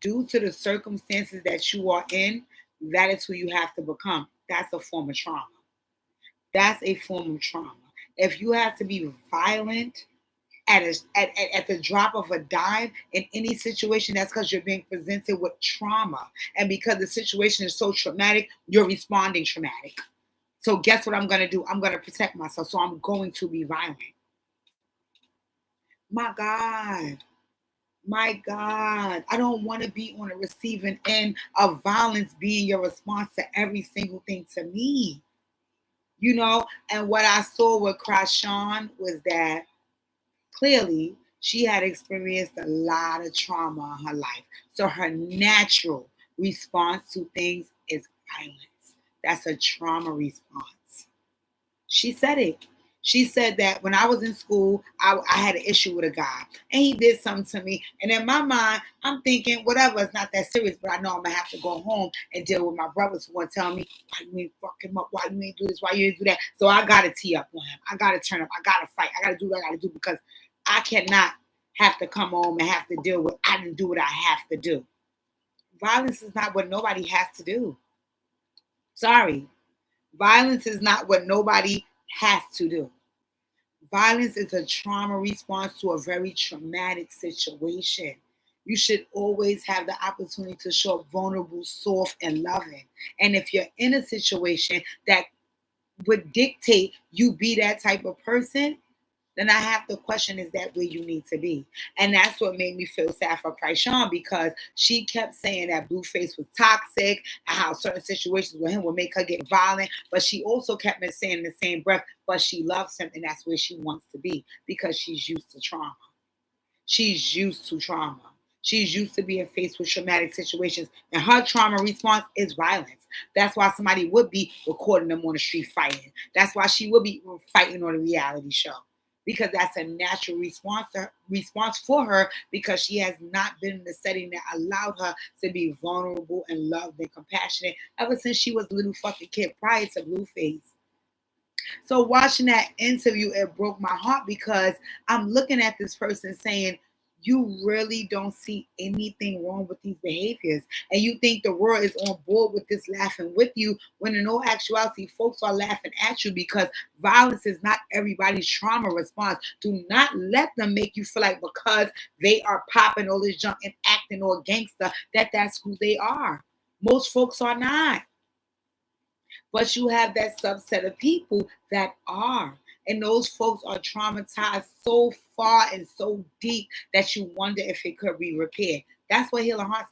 Due to the circumstances that you are in, that is who you have to become. That's a form of trauma. That's a form of trauma. If you have to be violent at the drop of a dime in any situation, that's because you're being presented with trauma. And because the situation is so traumatic, you're responding traumatic. So guess what I'm going to do? I'm going to protect myself. So I'm going to be violent. My God. My God. I don't want to be on the receiving end of violence being your response to every single thing to me. You know, and what I saw with Chrisean was that clearly she had experienced a lot of trauma in her life. So her natural response to things is violence. That's a trauma response. She said it. She said that when I was in school, I had an issue with a guy and he did something to me. And in my mind, I'm thinking, whatever, it's not that serious, but I know I'm going to have to go home and deal with my brothers who want to tell me, why you ain't fuck him up, why you ain't do this, why you ain't do that. So I got to tee up on him. I got to turn up. I got to fight. I got to do what I got to do because I cannot have to come home and have to deal with, I didn't do what I have to do. Violence is not what nobody has to do. Sorry. Violence is not what nobody has to do. Violence is a trauma response to a very traumatic situation. You should always have the opportunity to show up vulnerable, soft, and loving. And if you're in a situation that would dictate you be that type of person, then I have to question, is that where you need to be? And that's what made me feel sad for Chrisean, because she kept saying that Blueface was toxic and how certain situations with him would make her get violent. But she also kept saying in the same breath, but she loves him and that's where she wants to be because she's used to trauma. She's used to trauma. She's used to being faced with traumatic situations. And her trauma response is violence. That's why somebody would be recording them on the street fighting. That's why she would be fighting on a reality show. Because that's a natural response for her, because she has not been in the setting that allowed her to be vulnerable and loved and compassionate ever since she was a little fucking kid prior to Blueface. So watching that interview, it broke my heart because I'm looking at this person saying, you really don't see anything wrong with these behaviors. And you think the world is on board with this laughing with you, when in all actuality, folks are laughing at you because violence is not everybody's trauma response. Do not let them make you feel like because they are popping all this junk and acting all gangster, that that's who they are. Most folks are not. But you have that subset of people that are. And those folks are traumatized so far and so deep that you wonder if it could be repaired. That's what Healing Hearts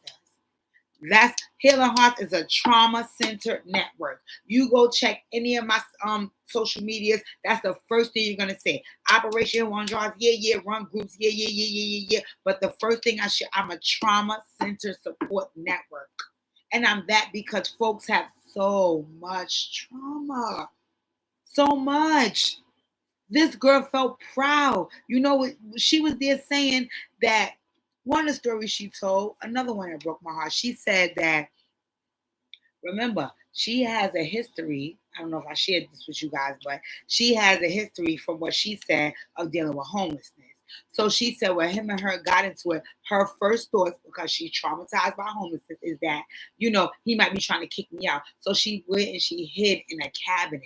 does. Healing Hearts is a trauma-centered network. You go check any of my social medias, that's the first thing you're gonna say. Operation One Draws, yeah, run groups, yeah. But the first thing I'm a trauma-centered support network. And I'm that because folks have so much trauma. So much. This girl felt proud. You know, she was there saying that one of the stories she told, another one that broke my heart. She said that, remember, she has a history. I don't know if I shared this with you guys, but she has a history from what she said of dealing with homelessness. So she said when him and her got into it, her first thoughts, because she's traumatized by homelessness, is that, you know, he might be trying to kick me out. So she went and she hid in a cabinet,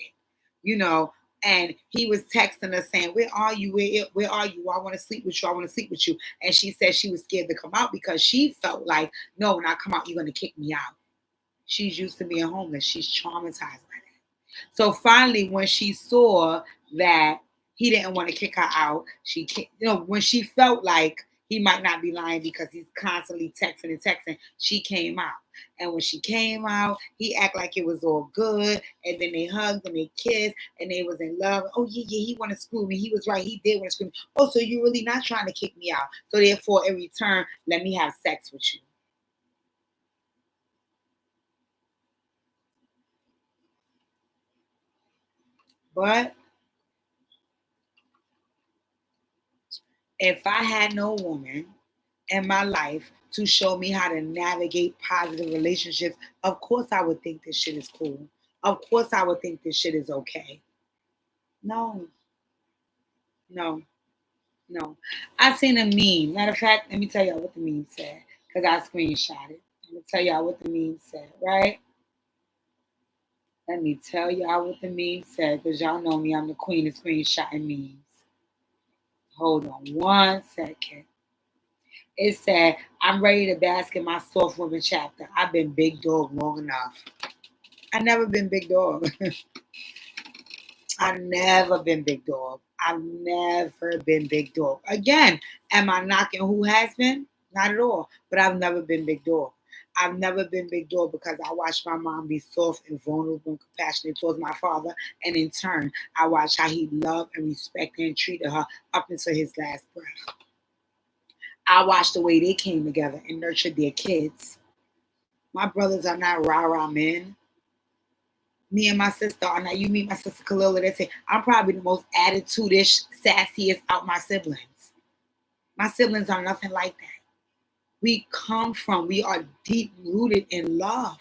you know, and he was texting her saying, where are you? Where are you? I want to sleep with you. I want to sleep with you. And she said she was scared to come out because she felt like, no, when I come out, you're going to kick me out. She's used to being homeless. She's traumatized by that. So finally, when she saw that he didn't want to kick her out, when she felt like he might not be lying because he's constantly texting, she came out. And when she came out, he acted like it was all good. And then they hugged and they kissed and they was in love. Oh, yeah, he wanted to screw me. He was right. He did want to screw me. Oh, so you're really not trying to kick me out. So therefore, in return, let me have sex with you. But if I had no woman in my life to show me how to navigate positive relationships, of course I would think this shit is cool. Of course I would think this shit is okay. No. I seen a meme. Matter of fact, let me tell y'all what the meme said, because I screenshot it. Let me tell y'all what the meme said, right? Let me tell y'all what the meme said, because y'all know me. I'm the queen of screenshotting memes. Hold on 1 second. It said, I'm ready to bask in my soft woman chapter. I've been big dog long enough. I never been big dog. I've never been big dog. I've never been big dog. Again, am I knocking who has been? Not at all. But I've never been big dog. I've never been big dog because I watched my mom be soft and vulnerable and compassionate towards my father. And in turn, I watched how he loved and respected and treated her up until his last breath. I watched the way they came together and nurtured their kids. My brothers are not rah-rah men. Me and my sister are not. You meet my sister Kalila, they say, I'm probably the most attitude-ish, sassiest out my siblings. My siblings are nothing like that. We are deep-rooted in love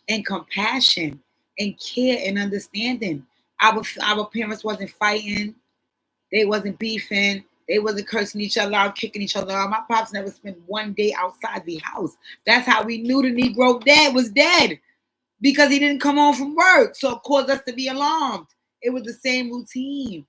and compassion and care and understanding. Our parents wasn't fighting. They wasn't beefing. They wasn't cursing each other out, kicking each other out. My pops never spent one day outside the house. That's how we knew the Negro dad was dead, because he didn't come home from work. So it caused us to be alarmed. It was the same routine.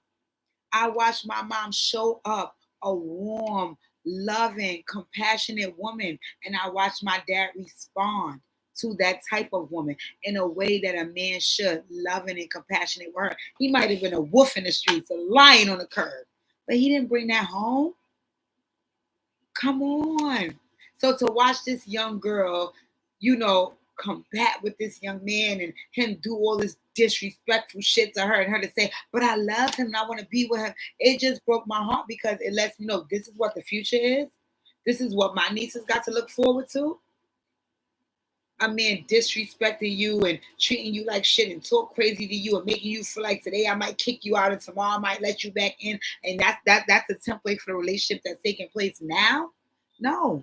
I watched my mom show up a warm, loving, compassionate woman. And I watched my dad respond to that type of woman in a way that a man should, loving and compassionate with her. He might have been a wolf in the streets, a lion on the curb, but he didn't bring that home. Come on. So to watch this young girl, combat with this young man and him do all this disrespectful shit to her and her to say, but I love him and I want to be with him. It just broke my heart, because it lets me know this is what the future is. This is what my nieces got to look forward to. A man disrespecting you and treating you like shit and talk crazy to you and making you feel like today I might kick you out and tomorrow I might let you back in. And that's a template for the relationship that's taking place now. No.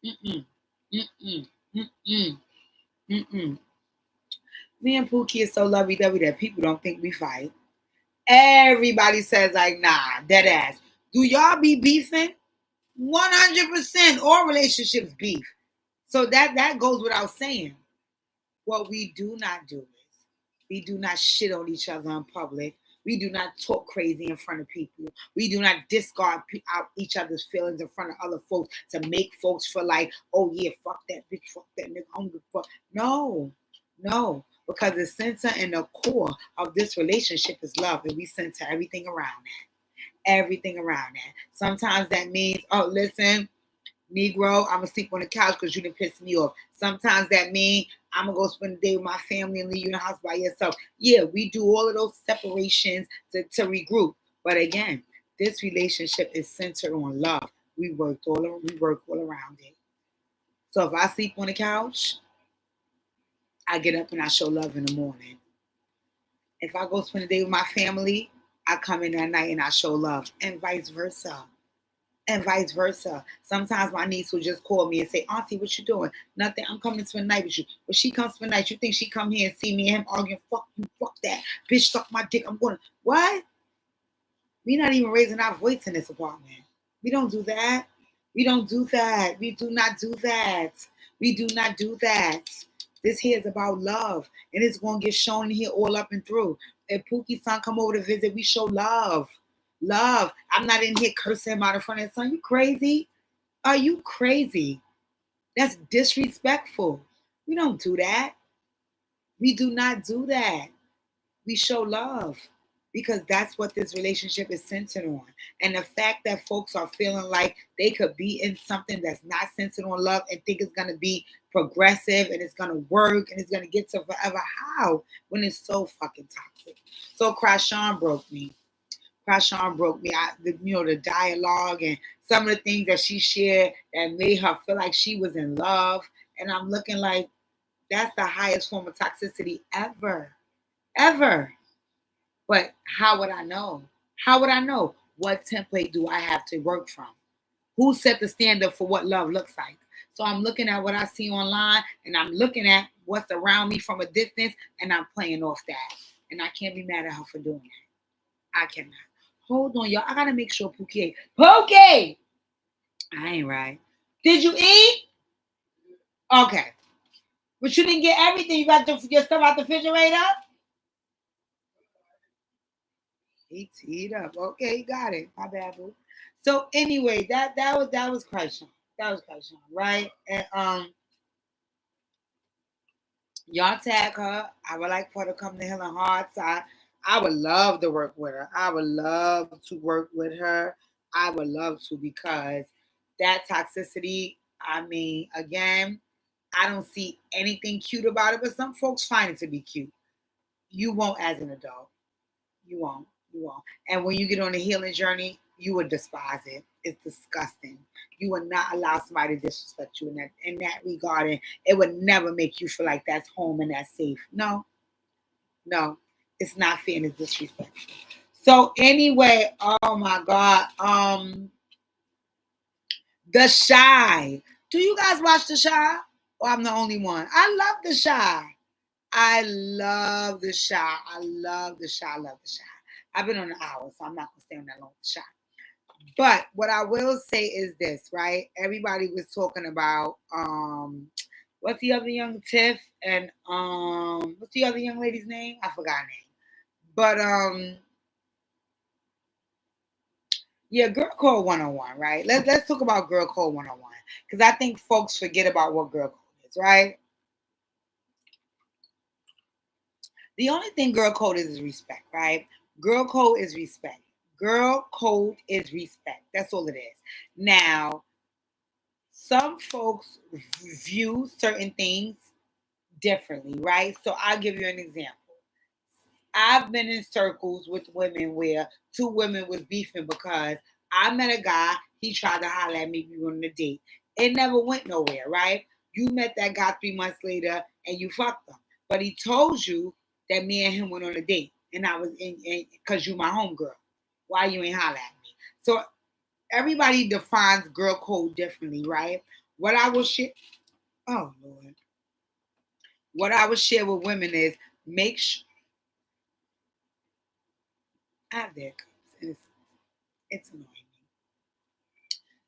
Mm-mm. Me and Pookie is so lovey-dovey that people don't think we fight. Everybody says like, nah, dead ass. Do y'all be beefing? 100%. All relationships beef. So that goes without saying. What we do not do is we do not shit on each other in public. We do not talk crazy in front of people. We do not discard out each other's feelings in front of other folks to make folks feel like, oh yeah, fuck that bitch, fuck that nigga, I'm good, fuck. No, because the center and the core of this relationship is love, and we center everything around that. Everything around that. Sometimes that means, oh, listen, Negro, I'm gonna sleep on the couch because you didn't piss me off. Sometimes that means I'm gonna go spend the day with my family and leave you in the house by yourself. Yeah, we do all of those separations to regroup. But again, this relationship is centered on love. We work all around it. So if I sleep on the couch, I get up and I show love in the morning. If I go spend the day with my family, I come in at night and I show love, and vice versa. And vice versa. Sometimes my niece will just call me and say, Auntie, what you doing? Nothing. I'm coming to spend the night with you. But she comes to spend the night. You think she come here and see me and him arguing? Fuck you, fuck that. Bitch, suck my dick. I'm going to... What? We not even raising our voice in this apartment. We don't do that. We don't do that. We do not do that. We do not do that. This here is about love. And it's going to get shown here all up and through. If Pookie's son come over to visit, we show love. Love. I'm not in here cursing him out in front of his son. You crazy? Are you crazy? That's disrespectful. We don't do that. We do not do that. We show love, because that's what this relationship is centered on. And the fact that folks are feeling like they could be in something that's not centered on love and think it's going to be progressive and it's going to work and it's going to get to forever. How? When it's so fucking toxic. So Chrisean broke me. The dialogue and some of the things that she shared that made her feel like she was in love. And I'm looking like, that's the highest form of toxicity ever. But how would I know? What template do I have to work from? Who set the standard for what love looks like? So I'm looking at what I see online, and I'm looking at what's around me from a distance, and I'm playing off that. And I can't be mad at her for doing that. I cannot. Hold on, y'all. I gotta make sure Pookie ate. Pookie! I ain't right. Did you eat? Okay. But you didn't get everything. You got your stuff out the refrigerator? He teed up. Okay, got it. My bad, boo. So anyway, that was Chrisean. That was Chrisean, right? And y'all tag her. I would like for her to come to Healing Hearts. I would love to work with her. I would love to work with her. I would love to, because that toxicity, I mean, again, I don't see anything cute about it, but some folks find it to be cute. You won't as an adult. You won't. You won't. And when you get on a healing journey, you would despise it. It's disgusting. You would not allow somebody to disrespect you in that regard. And it would never make you feel like that's home and that's safe. No, no. It's not fair and it's disrespectful. So anyway, oh my God. The Shy. Do you guys watch The Shy? Or I'm the only one? I love The Shy. I love The Shy. I love The Shy. I love The Shy. I've been on an hour, so I'm not gonna stay on that long with The Shy. But what I will say is this, right? Everybody was talking about what's the other young Tiff and what's the other young lady's name? I forgot her name. But yeah, Girl Code 101, right? Let's talk about Girl Code 101. Because I think folks forget about what Girl Code is, right? The only thing Girl Code is respect, right? Girl Code is respect. Girl Code is respect. That's all it is. Now, some folks view certain things differently, right? So I'll give you an example. I've been in circles with women where two women was beefing because I met a guy, he tried to holler at me, we were on a date. It never went nowhere, right? You met that guy 3 months later and you fucked him. But he told you that me and him went on a date. And I was in because you my homegirl. Why you ain't holler at me? So everybody defines girl code differently, right? What I will share, oh Lord. What I would share with women is make sure, ah, there it comes. It's annoying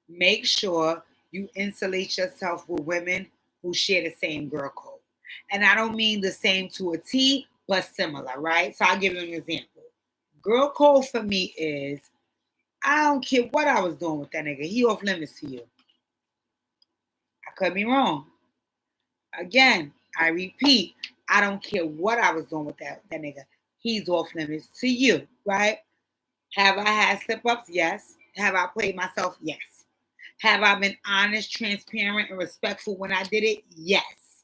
me. Make sure you insulate yourself with women who share the same girl code. And I don't mean the same to a T, but similar, right? So I'll give you an example. Girl code for me is I don't care what I was doing with that nigga. He off limits to you. I could be wrong. Again, I repeat, I don't care what I was doing with that nigga. He's off limits to you, right? Have I had slip ups? Yes. Have I played myself? Yes. Have I been honest, transparent, and respectful when I did it? Yes.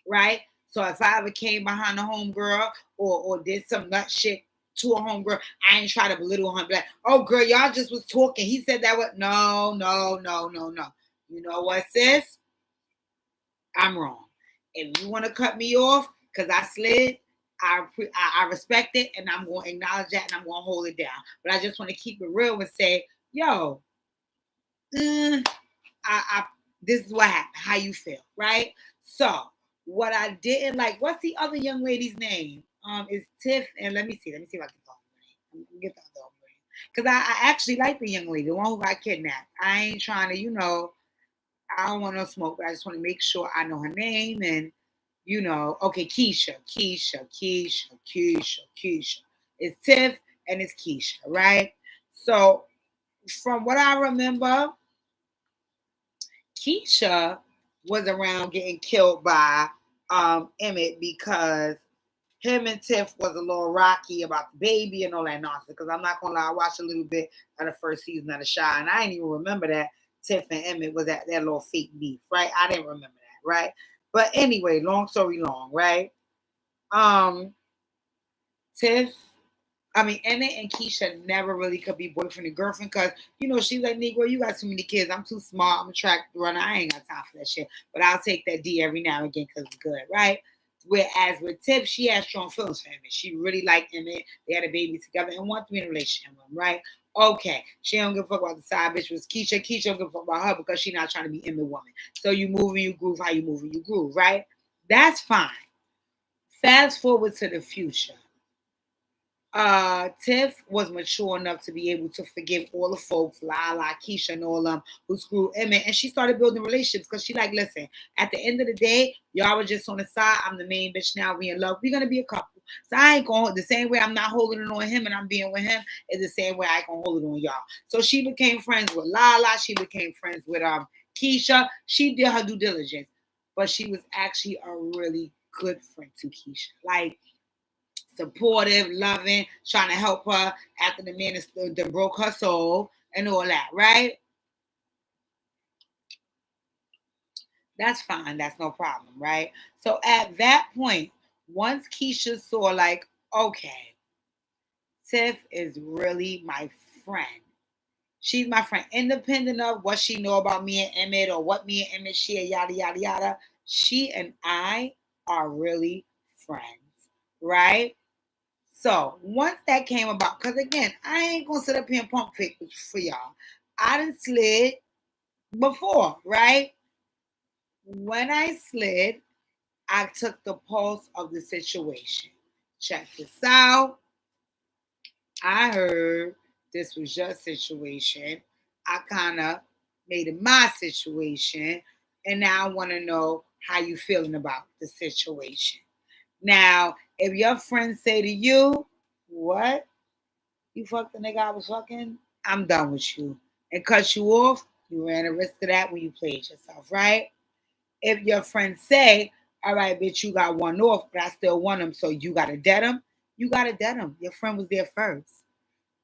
Right? So if I ever came behind a homegirl or did some nut shit to a homegirl, I ain't try to belittle her. Like, oh girl, y'all just was talking. He said that was no. You know what, sis? I'm wrong. If you want to cut me off because I slid, I respect it and I'm going to acknowledge that and I'm going to hold it down. But I just want to keep it real and say, yo, this is what happened. How you feel, right? So what I didn't like, what's the other young lady's name? Is Tiff, and let me see if I can call her name. Get the other one. Because I actually like the young lady, the one who got kidnapped. I ain't trying to, I don't want no smoke, but I just want to make sure I know her name and, okay, Keisha. It's Tiff and it's Keisha, right? So from what I remember, Keisha was around getting killed by Emmett because him and Tiff was a little rocky about the baby and all that nonsense. Because I'm not gonna lie, I watched a little bit of the first season of The Shy, and I didn't even remember that Tiff and Emmett was at that little fake beef, right? I didn't remember that, right? But anyway, long story long, right? Tiff, Emmett and Keisha never really could be boyfriend and girlfriend because, she's like, Negro, you got too many kids. I'm too smart. I'm a track runner. I ain't got time for that shit. But I'll take that D every now and again because it's good, right? Whereas with Tiff, she has strong feelings for Emmett. She really liked Emmett. They had a baby together and wanted to be in a relationship with him, right? Okay. She don't give a fuck about the side bitch was Keisha. Keisha don't give a fuck about her because she's not trying to be Emmett woman. So you move and you groove how you move and you groove, right? That's fine. Fast forward to the future. Tiff was mature enough to be able to forgive all the folks, Lala, Keisha, and all them who screwed Emmett, and she started building relationships because she like, listen, at the end of the day, y'all were just on the side. I'm the main bitch now. We in love. We're gonna be a couple. So I ain't going the same way I'm not holding it on him and I'm being with him is the same way I can hold it on y'all. So she became friends with Lala. She became friends with Keisha. She did her due diligence, but she was actually a really good friend to Keisha. Like supportive, loving, trying to help her after the man that broke her soul and all that, right? That's fine. That's no problem, right? So at that point, once Keisha saw, like, okay, Tiff is really my friend. She's my friend, independent of what she know about me and Emmett or what me and Emmett share, yada yada yada. She and I are really friends, right? So once that came about, because again, I ain't gonna sit up here and pump fake for y'all. I done slid before, right? When I slid, I took the pulse of the situation. Check this out. I heard this was your situation. I kind of made it my situation, and now I want to know how you feeling about the situation. Now, if your friends say to you, "What? You fucked the nigga I was fucking? I'm done with you," and cut you off, you ran a risk of that when you played yourself, right? If your friends say, "All right, bitch, you got one off, but I still want him, so you gotta dead him," you gotta dead him. Your friend was there first.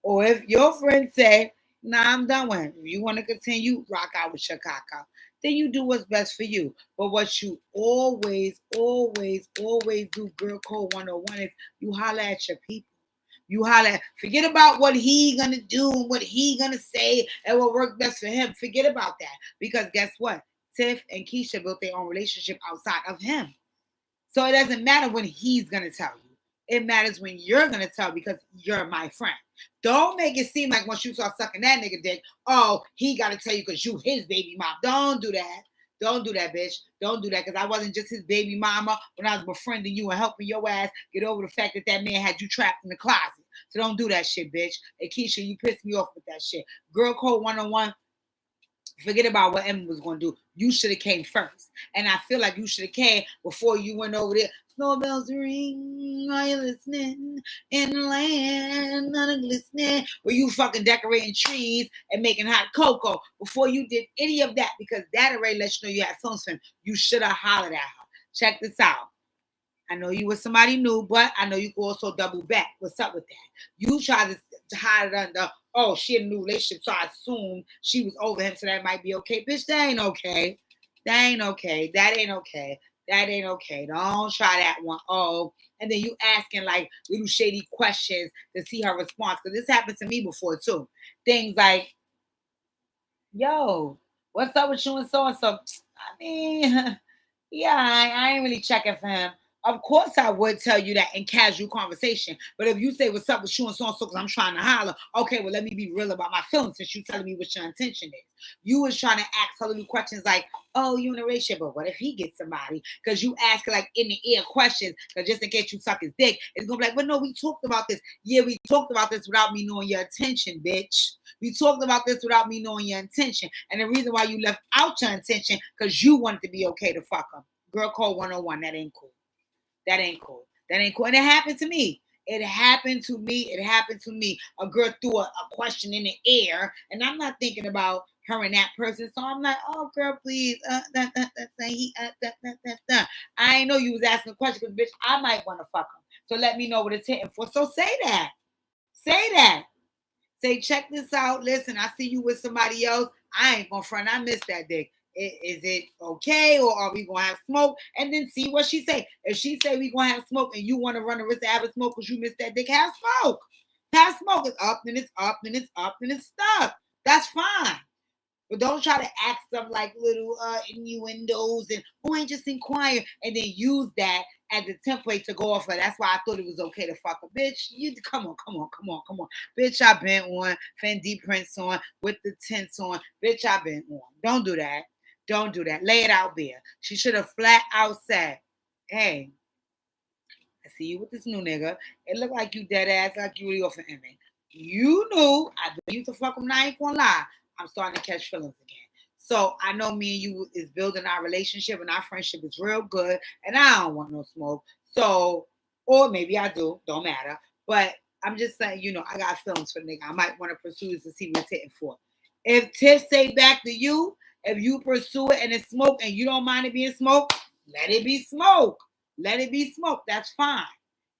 Or if your friends say, "Nah, I'm done with him. If you want to continue, rock out with your cock out," then you do what's best for you. But what you always, always, always do, girl code 101, is you holler at your people. You holler, forget about what he gonna do and what he gonna say and what worked best for him. Forget about that. Because guess what? Tiff and Keisha built their own relationship outside of him. So it doesn't matter when he's gonna tell you. It matters when you're gonna tell because you're my friend. Don't make it seem like once you start sucking that nigga dick, oh, he gotta tell you because you his baby mom. Don't do that. Don't do that, bitch. Don't do that because I wasn't just his baby mama when I was befriending you and helping your ass get over the fact that that man had you trapped in the closet. So don't do that shit, bitch. And Keisha, you pissed me off with that shit. Girl code 101, forget about what Emma was going to do. You should have came first. And I feel like you should have came before you went over there. Snowbells ring, are you listening? In the land, none of listening. Where you fucking decorating trees and making hot cocoa before you did any of that because that already lets you know you had feelings for him. You should have hollered at her. Check this out. I know you were somebody new, but I know you can also double back. What's up with that? You tried to hide it under, oh, she had a new relationship, so I assumed she was over him, so that might be okay. Bitch, that ain't okay. That ain't okay. That ain't okay. That ain't okay. Don't try that one. Oh, and then you asking like little shady questions to see her response. Because this happened to me before too. Things like, yo, what's up with you and so and so? I mean, yeah, I ain't really checking for him. Of course, I would tell you that in casual conversation. But if you say what's up with you and so and so, because I'm trying to holler, okay, well, let me be real about my feelings since you telling me what your intention is. You was trying to ask her little questions like, oh, you in a relationship, but what if he gets somebody? Because you ask like in the ear questions, because just in case you suck his dick, it's gonna be like, well, no, we talked about this. Yeah, we talked about this without me knowing your intention, bitch. We talked about this without me knowing your intention. And the reason why you left out your intention, because you wanted to be okay to fuck him. Girl code 101, that ain't cool. That ain't cool. That ain't cool. And it happened to me. It happened to me. It happened to me. A girl threw a question in the air, and I'm not thinking about her and that person. So I'm like, oh, girl, please. I ain't know you was asking a question because, bitch, I might want to fuck him. So let me know what it's hitting for. So say that. Say that. Say, check this out. Listen, I see you with somebody else. I ain't gonna front. I missed that dick. Is it okay, or are we gonna have smoke? And then see what she say. If she say we gonna have smoke, and you want to run the risk of having smoke because you missed that dick, have smoke. Have smoke. It's up, then it's up, then it's up, then it's stuck. That's fine. But don't try to ask them like little innuendos and who ain't just inquire and then use that as a template to go off of. That's why I thought it was okay to fuck a bitch. You come on, come on, come on, come on. Bitch, I been on Fendi prints on with the tints on. Bitch, I been on. Don't do that. Don't do that. Lay it out there. She should have flat out said, hey, I see you with this new nigga. It look like you dead ass, like you really off an inmate. You knew I used to fuck him. And I ain't gonna lie. I'm starting to catch feelings again. So I know me and you is building our relationship and our friendship is real good. And I don't want no smoke. So, or maybe I do. Don't matter. But I'm just saying, you know, I got feelings for the nigga. I might want to pursue this and see what it's hitting for. If Tiff say back to you, if you pursue it and it's smoke and you don't mind it being smoke, let it be smoke. Let it be smoke. That's fine.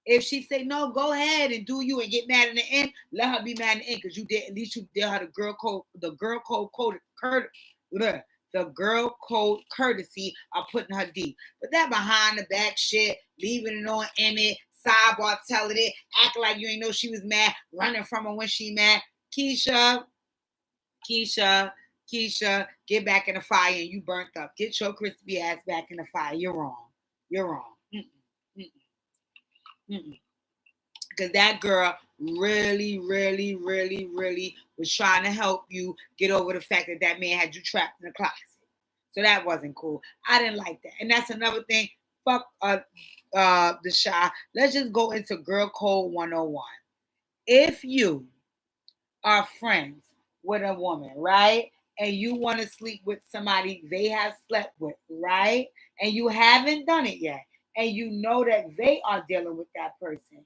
If she say no, go ahead and do you and get mad in the end. Let her be mad in the end because you did. At least you did her the girl code courtesy of putting her deep. But that behind the back shit, leaving it on Emmett, sidebar telling it, acting like you ain't know she was mad, running from her when she mad. Keisha, get back in the fire and you burnt up. Get your crispy ass back in the fire. You're wrong. Because that girl really was trying to help you get over the fact that that man had you trapped in the closet. So that wasn't cool. I didn't like that. And that's another thing. Fuck the shy. Let's just go into Girl Code 101. If you are friends with a woman, right? And you want to sleep with somebody they have slept with, right? And you haven't done it yet. And you know that they are dealing with that person.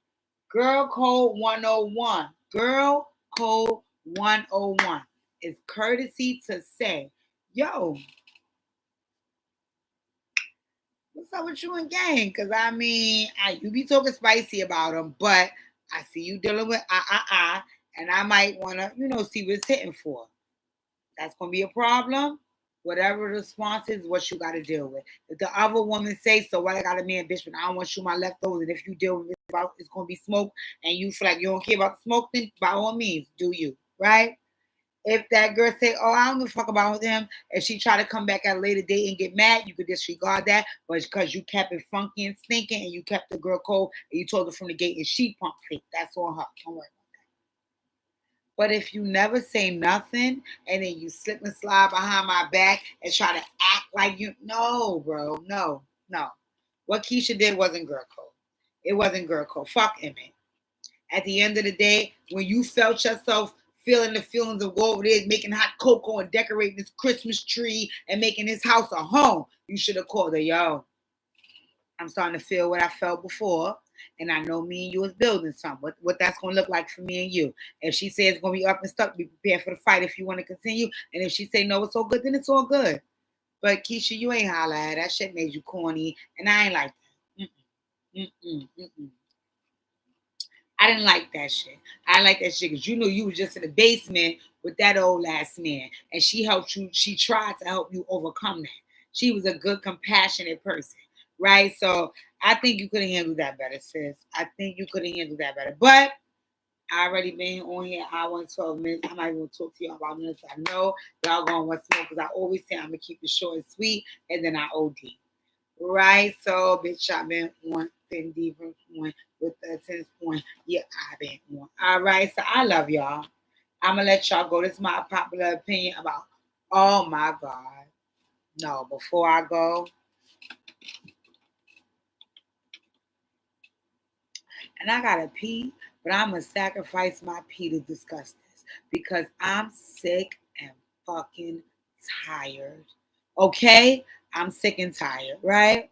Girl Code 101. Girl Code 101 is courtesy to say, yo, what's up with you and gang? Because I mean, you be talking spicy about them, but I see you dealing with and I might want to, you know, see what it's hitting for. That's going to be a problem. Whatever the response is, what you got to deal with. If the other woman say, so what I got a man, bitch, but I don't want you my leftovers. And if you deal with it, it's going to be smoke and you feel like you don't care about the smoke, then by all means, do you, right? If that girl say, oh, I don't give a fuck about him, if she try to come back at a later date and get mad, you could disregard that. But because you kept it funky and stinking and you kept the girl cold and you told her from the gate and she pump fake, that's on her. Don't worry. But if you never say nothing and then you slip and slide behind my back and try to act like you, no, bro, no. What Keisha did wasn't girl code. It wasn't girl code. Fuck Emmett. At the end of the day, when you felt yourself feeling the feelings of go over there making hot cocoa and decorating this Christmas tree and making his house a home, you should have called her, yo, I'm starting to feel what I felt before. And I know me and you is building something. What that's going to look like for me and you. If she says it's going to be up and stuck, be prepared for the fight if you want to continue. And if she say no, it's all good, then it's all good. But Keisha, you ain't holla at that shit made you corny. And I ain't like that. I didn't like that shit. I like that shit because you know you was just in the basement with that old ass man. And she helped you. She tried to help you overcome that. She was a good, compassionate person. Right? So I think you could have handled that better, sis. I think you could have handled that better. But I already been on here hour and 12 minutes. I might want to talk to y'all about minutes. I know y'all going to want smoke because I always say I'm going to keep it short and sweet and then I OD. Right? So, bitch, I've been on 10 different point with the 10 point. Yeah, I've been on. All right. So I love y'all. I'm going to let y'all go. This is my popular opinion about, oh my God. No, before I go, and I gotta pee, but I'm gonna sacrifice my pee to discuss this because I'm sick and fucking tired. Okay? I'm sick and tired, right?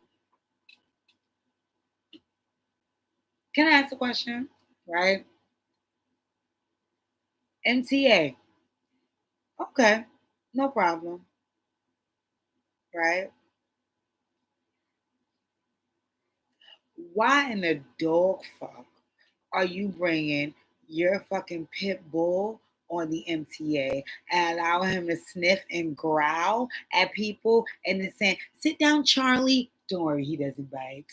Can I ask a question? Right? MTA. Okay, no problem. Right? Why in the dog fuck are you bringing your fucking pit bull on the MTA and allow him to sniff and growl at people and then saying, sit down, Charlie. Don't worry, he doesn't bite.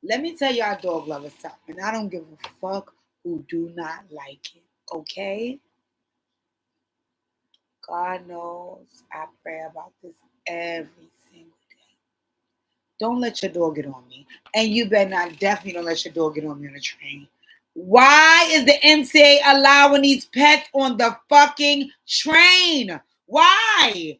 Let me tell y'all dog lovers something. I don't give a fuck who do not like it. Okay? God knows I pray about this every single day. Don't let your dog get on me. And you better not, definitely don't let your dog get on me on the train. Why is the MTA allowing these pets on the fucking train? Why?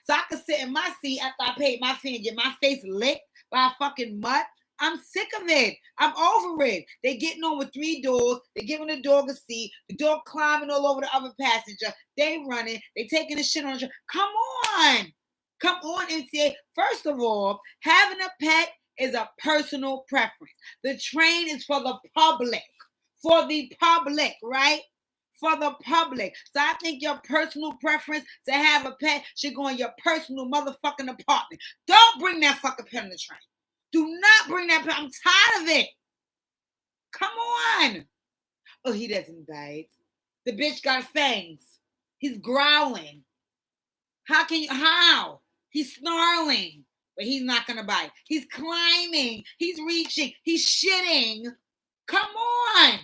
So I can sit in my seat after I paid my fee and get my face licked by a fucking mutt. I'm sick of it. I'm over it. They getting on with 3 doors. They giving the dog a seat. The dog climbing all over the other passenger. They running. They taking the shit on the train. Come on. Come on, NTA. First of all, having a pet is a personal preference. The train is for the public. For the public, right? For the public. So I think your personal preference to have a pet should go in your personal motherfucking apartment. Don't bring that fucking pet on the train. Do not bring that pet. I'm tired of it. Come on. Oh, he doesn't bite. The bitch got fangs. He's growling. How can you? How? He's snarling, but he's not gonna bite. He's climbing. He's reaching. He's shitting. Come on.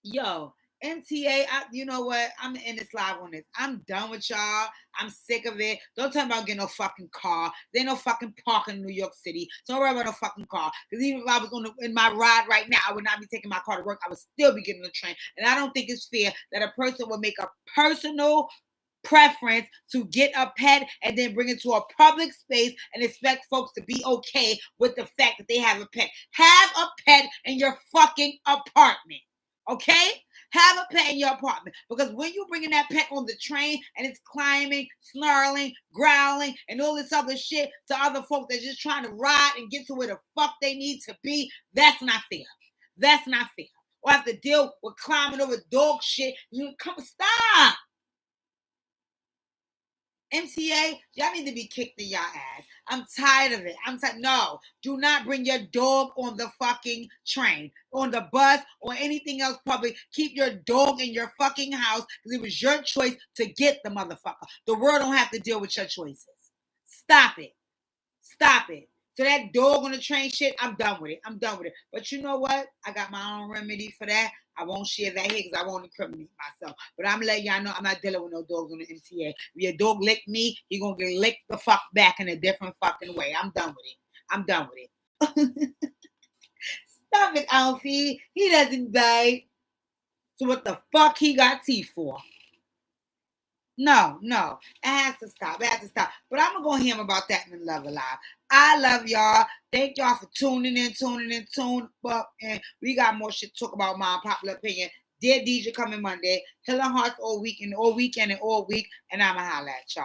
Yo, MTA, you know what? I'm in this live on this. I'm done with y'all. I'm sick of it. Don't tell me about getting no fucking car. There ain't no fucking parking in New York City. So don't worry about no fucking car. Because even if I was in my ride right now, I would not be taking my car to work. I would still be getting the train. And I don't think it's fair that a person would make a personal preference to get a pet and then bring it to a public space and expect folks to be okay with the fact that they have a pet. Have a pet in your fucking apartment. Okay? Have a pet in your apartment. Because when you bringing that pet on the train and it's climbing, snarling, growling, and all this other shit to other folks that's just trying to ride and get to where the fuck they need to be, that's not fair. That's not fair. Or have to deal with climbing over dog shit. You come stop. MTA, y'all need to be kicked in your ass. I'm tired of it. No, do not bring your dog on the fucking train, on the bus, or anything else public. Keep your dog in your fucking house because it was your choice to get the motherfucker. The world don't have to deal with your choices. Stop it. Stop it. So that dog on the train shit, I'm done with it. I'm done with it. But you know what? I got my own remedy for that. I won't share that here because I won't incriminate myself. But I'm letting y'all know I'm not dealing with no dogs on the MTA. If your dog licked me, he gonna get licked the fuck back in a different fucking way. I'm done with it. I'm done with it. Stop it, Alfie. He doesn't bite. So what the fuck he got teeth for? No. It has to stop. But I'm going to go him about that in Love Alive. I love y'all. Thank y'all for tuning in. Tune up. And we got more shit to talk about. My Unpopular Opinion. Dear Dijah coming Monday. Healing Hearts all weekend and all week. And I'm going to holler at y'all.